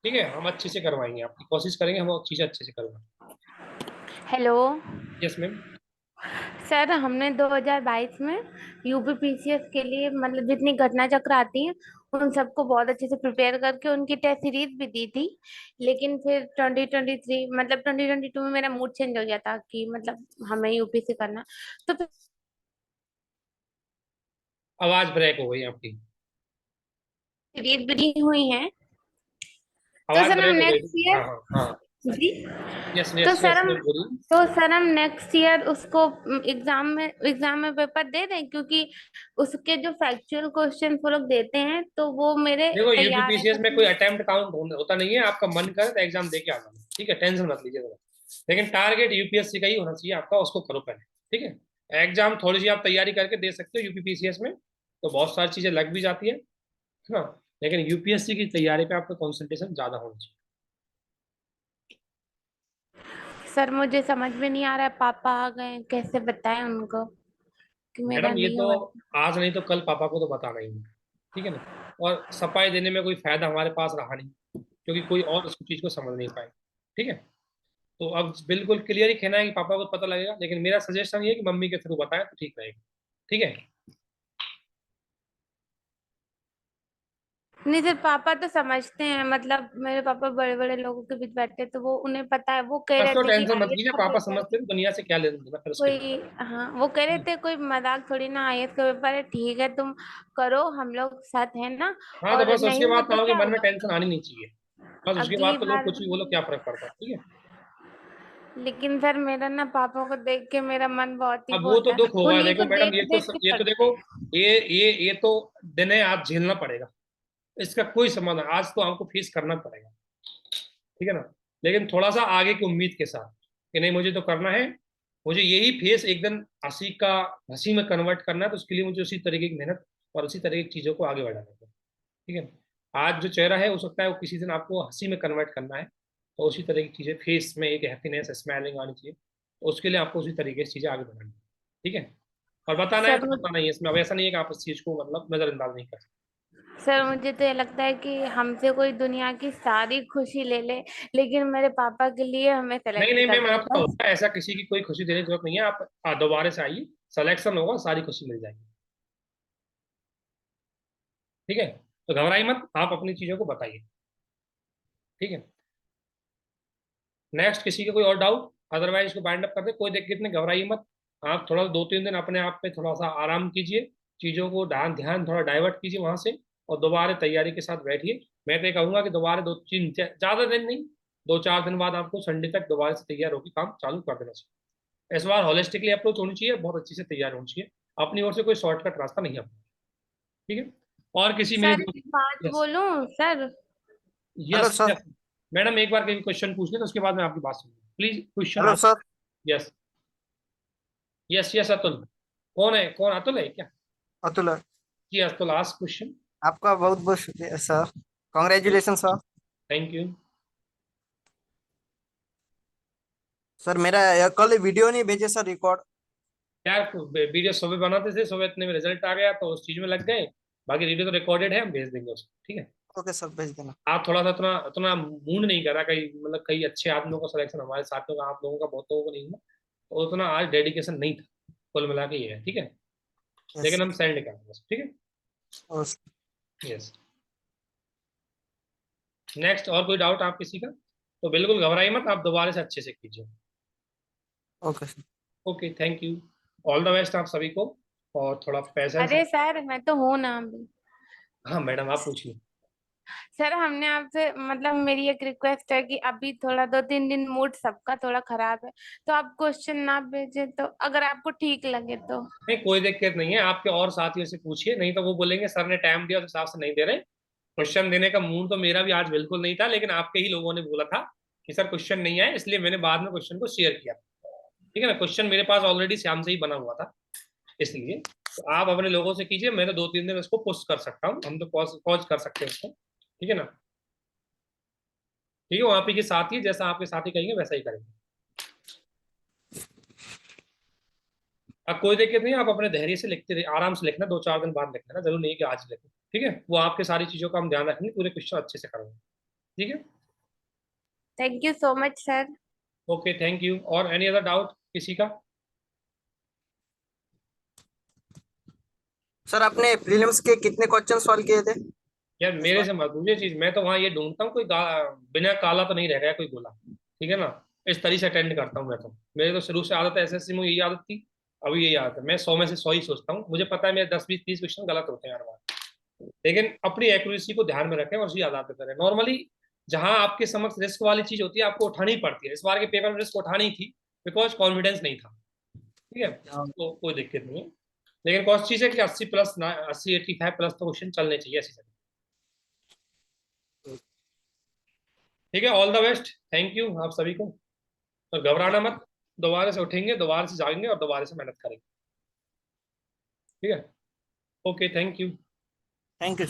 ठीक है, हम अच्छे से करवाएंगे, आपकी कोशिश करेंगे हम चीजें अच्छे से करवाएं। Hello yes ma'am. सर, हमने 2022 में यूपीपीसीएस के लिए मतलब जितनी घटना चक्र आती हैं उन सबको बहुत अच्छे से प्रिपेयर करके उनकी टेस्ट सीरीज भी दी थी। लेकिन फिर 2023 मतलब 2022 में मेरा मूड चेंज हो गया था कि मतलब हमें यूपीसी करना, तो फिर आवाज ब्रेक हो गई आपकी, सीरीज भी दी हुई हैं। तो आवाज सर हम ब्रेक हो गई थी। नेक्स्ट हाँ ईयर हाँ हाँ। जी यस तो यस सर यस हम मैम बोलिए। नेक्स्ट ईयर उसको एग्जाम में पेपर दे दें, क्योंकि उसके जो फैक्चुअल क्वेश्चन वो लोग देते हैं तो वो मेरे देखो तैयार हैं यूपीपीसीएस में कोई उसमें। अटेम्प्ट काउंट होता नहीं है, आपका मन करे तो एग्जाम दे के आ जाना, ठीक है, टेंशन मत लीजिए जरा। लेकिन टारगेट यूपीएससी का ही होना चाहिए आपका, उसको करो पहले, ठीक है। एग्जाम थोड़ी सी आप तैयारी करके दे सकते हो यूपीपीसीएस में, तो बहुत सारी चीजें लग भी जाती है ना। लेकिन यूपीएससी की तैयारी पे आपका कॉन्सेंट्रेशन ज्यादा होना चाहिए। सर मुझे समझ में नहीं आ रहा है, पापा आ गए हैं, कैसे बताएं उनको कि मेरा मैडम ये नहीं तो हुआ। आज नहीं तो कल पापा को तो बताना ही है, ठीक है ना। और सफाई देने में कोई फायदा हमारे पास रहा नहीं, क्योंकि कोई और उस चीज को समझ नहीं पाए, ठीक है। तो अब बिल्कुल क्लियर ही कहना है कि पापा को पता लगेगा, लेकिन मेरा सजेशन ये है कि मम्मी के थ्रू बताएं तो ठीक रहेगा, ठीक है। नहीं सर, पापा तो समझते हैं, मतलब मेरे पापा बड़े बड़े लोगों के बीच बैठते हैं, तो वो उन्हें पता है, वो कह बस रहे तो थे कि टेंशन मत आईएएस कीजिए, का पापा पेपर समझते हैं, दुनिया से क्या लेना देना फिर उसके बाद। कोई, हाँ वो कह रहे थे कोई मजाक थोड़ी ना, आईएएस का पेपर है, ठीक है तुम करो, हम लोग साथ हैं ना। हाँ तो और बस उसके नहीं हुआ बाद तो आपके क्या मन में हुआ, टेंशन आनी नहीं चाहिए, बस उसके बाद अगली तो लोग बार। कुछ भी बोलो, क्या फर्क पड़ता है, ठीक है। लेकिन सर मेरा ना पापा को देख के मेरा मन बहुत ही अब वो तो बोलता है, दुख होगा, उन्हीं देखो को मैडम, देख देख के ये तो करते देखो, हैं। ये तो दिन है, आज झेलना पड़ेगा, इसका कोई समाधान, आज तो हमको फेस करना पड़ेगा, ठीक है ना। लेकिन थोड़ा सा आगे की उम्मीद के साथ कि नहीं मुझे तो करना है, मुझे यही फेस एक दिन हंसी का हंसी में कन्वर्ट करना है, तो उसके लिए मुझे उसी तरीके की मेहनत और उसी तरीके की चीजों को आगे बढ़ाना है, ठीक है। आज जो चेहरा है, हो सकता है वो किसी दिन आपको हंसी में कन्वर्ट करना है, तो उसी तरह की चीजें फेस में एक हैप्पीनेस स्माइलिंग आनी चाहिए, तो उसके लिए आपको उसी तरीके से चीजें आगे बढ़ानी है, ठीक है। और बताना है सर तो बताना ही है इसमें, अब ऐसा नहीं है कि आप इस चीज को मतलब नजरअंदाज नहीं कर सकते। सर मुझे तो ये लगता है कि हमसे कोई दुनिया की सारी खुशी ले ले, लेकिन मेरे पापा के लिए हमें नहीं सेलेक्ट नहीं मैम, कर दे आपका बस। होगा, ऐसा किसी की कोई खुशी देने की जरूरत नहीं है, आप दोबारा से आइए, सिलेक्शन होगा, सारी खुशी मिल जाएगी, ठीक है। तो घबराइए मत, आप अपनी चीजों को बताइए, ठीक है। नेक्स्ट किसी का कोई और डाउट, अदरवाइज इसको बाइंड अप कर दे, कोई दिक्कत नहीं, घबराइए मत। आप थोड़ा 2-3 दिन अपने आप पे थोड़ा सा आराम कीजिए, चीज़ों को ध्यान ध्यान थोड़ा डाइवर्ट कीजिए वहां से, और दोबारा तैयारी के साथ बैठिए। मैं तो ये कहूंगा कि दोबारा 2-3 ज़्यादा दिन नहीं, 2-4 दिन बाद आपको संडे तक दोबारा से तैयार होकर काम चालू कर देना चाहिए। इस बार होलिस्टिकली अप्रोच होनी चाहिए, बहुत अच्छी से तैयार होनी चाहिए, अपनी ओर से कोई शॉर्टकट रास्ता नहीं है अपना, ठीक है। और किसी मेरे सर एक बात यस बोलूं sir? Hello yes sir. Yes madam, एक बार कभी क्वेश्चन पूछ ले, तो उसके बाद मैं आपकी बात सुनूंगा, प्लीज क्वेश्चन हेलो आप। Sir. Yes yes yes Atul, कौन है, कौन अतुल है क्या? अतुल है। जी अतुल, आस्क क्वेश्चन। आपका बहुत बहुत शुक्रिया sir. Congratulation sir. Thank you. Sir मेरा कल वीडियो नहीं भेजे सर, रिकॉर्ड। यार वीडियो सुबह बनाते थे, सुबह इतने में रिजल्ट आ गया, तो उस चीज में लग गए, बाकी वीडियो तो रिकॉर्डेड है, हम भेज देंगे उसको, ठीक है। ओके सर, भेज देना। आप थोड़ा सा उतना उतना मूड नहीं करा, कई मतलब कई अच्छे आदमियों का सिलेक्शन हमारे साथियों का, आप लोगों का बहुत लोगों को नहीं हुआ, तो उतना आज डेडिकेशन नहीं था, कुल मिला के ये है, ठीक है। यस। लेकिन हम सेंड करेंगे बस, ठीक है। ओके। यस। नेक्स्ट और कोई डाउट आप किसी का, तो बिल्कुल घबराइए मत, आप दोबारा से अच्छे से कीजिए। Okay sir. Okay, thank you, all the best आप सभी को, और थोड़ा पेशेंस। अरे सर मैं तो हूं ना अभी। हाँ मैडम, आप पूछिए। सर हमने आपसे, मतलब मेरी एक रिक्वेस्ट है कि अभी थोड़ा 2-3 दिन मूड सबका थोड़ा खराब है, तो आप क्वेश्चन ना भेजें, तो अगर आपको ठीक लगे तो। नहीं कोई दिक्कत नहीं है, आपके और साथियों से पूछिए, नहीं तो वो बोलेंगे सर ने टाइम दिया उस हिसाब से नहीं दे रहे। क्वेश्चन देने का मूड तो मेरा भी आज बिल्कुल नहीं था, लेकिन आपके ही लोगों ने बोला था कि सर क्वेश्चन नहीं आए, इसलिए मैंने बाद में क्वेश्चन को शेयर किया, ठीक है ना। क्वेश्चन मेरे पास ऑलरेडी शाम से ही बना हुआ था, इसलिए तो आप अपने लोगों से कीजिए, मैं तो 2-3 दिन उसको पोस्ट कर सकता हूँ, हम तो पॉज कर सकते हैं उसको, ठीक है ना। ठीक है, वो आप ही के साथी, जैसा आपके साथी कहेंगे वैसा ही करेंगे। अब कोई दिक्कत नहीं, आप अपने धैर्य से लिखते रहिए, आराम से लिखना, 2-4 दिन बाद लिखना ना, जरूर नहीं कि आज लिखो, ठीक है। वो आपके सारी चीजों का हम ध्यान रखेंगे, पूरे क्वेश्चन अच्छे से करेंगे, ठीक है। Thank you so much sir. Okay, thank you. और एनी अदर डाउट किसी का? सर आपने प्रीलिम्स के कितने क्वेश्चन सॉल्व किए थे? यार इस मेरे बार से मत पूछिए चीज, मैं तो वहां ये ढूंढता हूँ कोई बिना काला तो नहीं रह गया कोई गोला, ठीक है ना। इस तरीके से अटेंड करता हूँ मैं तो, मेरे तो शुरू से आदत है, एसएससी में यही आदत थी, अभी यही आदत है, मैं 100 में से 100 ही सोचता हूँ, मुझे पता है मेरे 10-20-30 क्वेश्चन गलत होते हैं हर बार, लेकिन अपनी एक्यूरेसी को ध्यान में रखें और उसी आधार पर करें। नॉर्मली जहां आपके समक्ष रिस्क वाली चीज होती है, आपको उठानी पड़ती है, इस बार के पेपर में रिस्क उठानी थी, बिकॉज कॉन्फिडेंस नहीं था, ठीक है, तो कोई दिक्कत नहीं है। लेकिन कौन चीज है कि 80 प्लस 80-85 प्लस तो क्वेश्चन चलने चाहिए ऐसी जगह, ठीक है। All the best, thank you आप सभी को, और घबराना मत, दोबारा से उठेंगे, दोबारा से जाएंगे और दोबारा से मेहनत करेंगे, ठीक है। Okay, thank you. Thank you.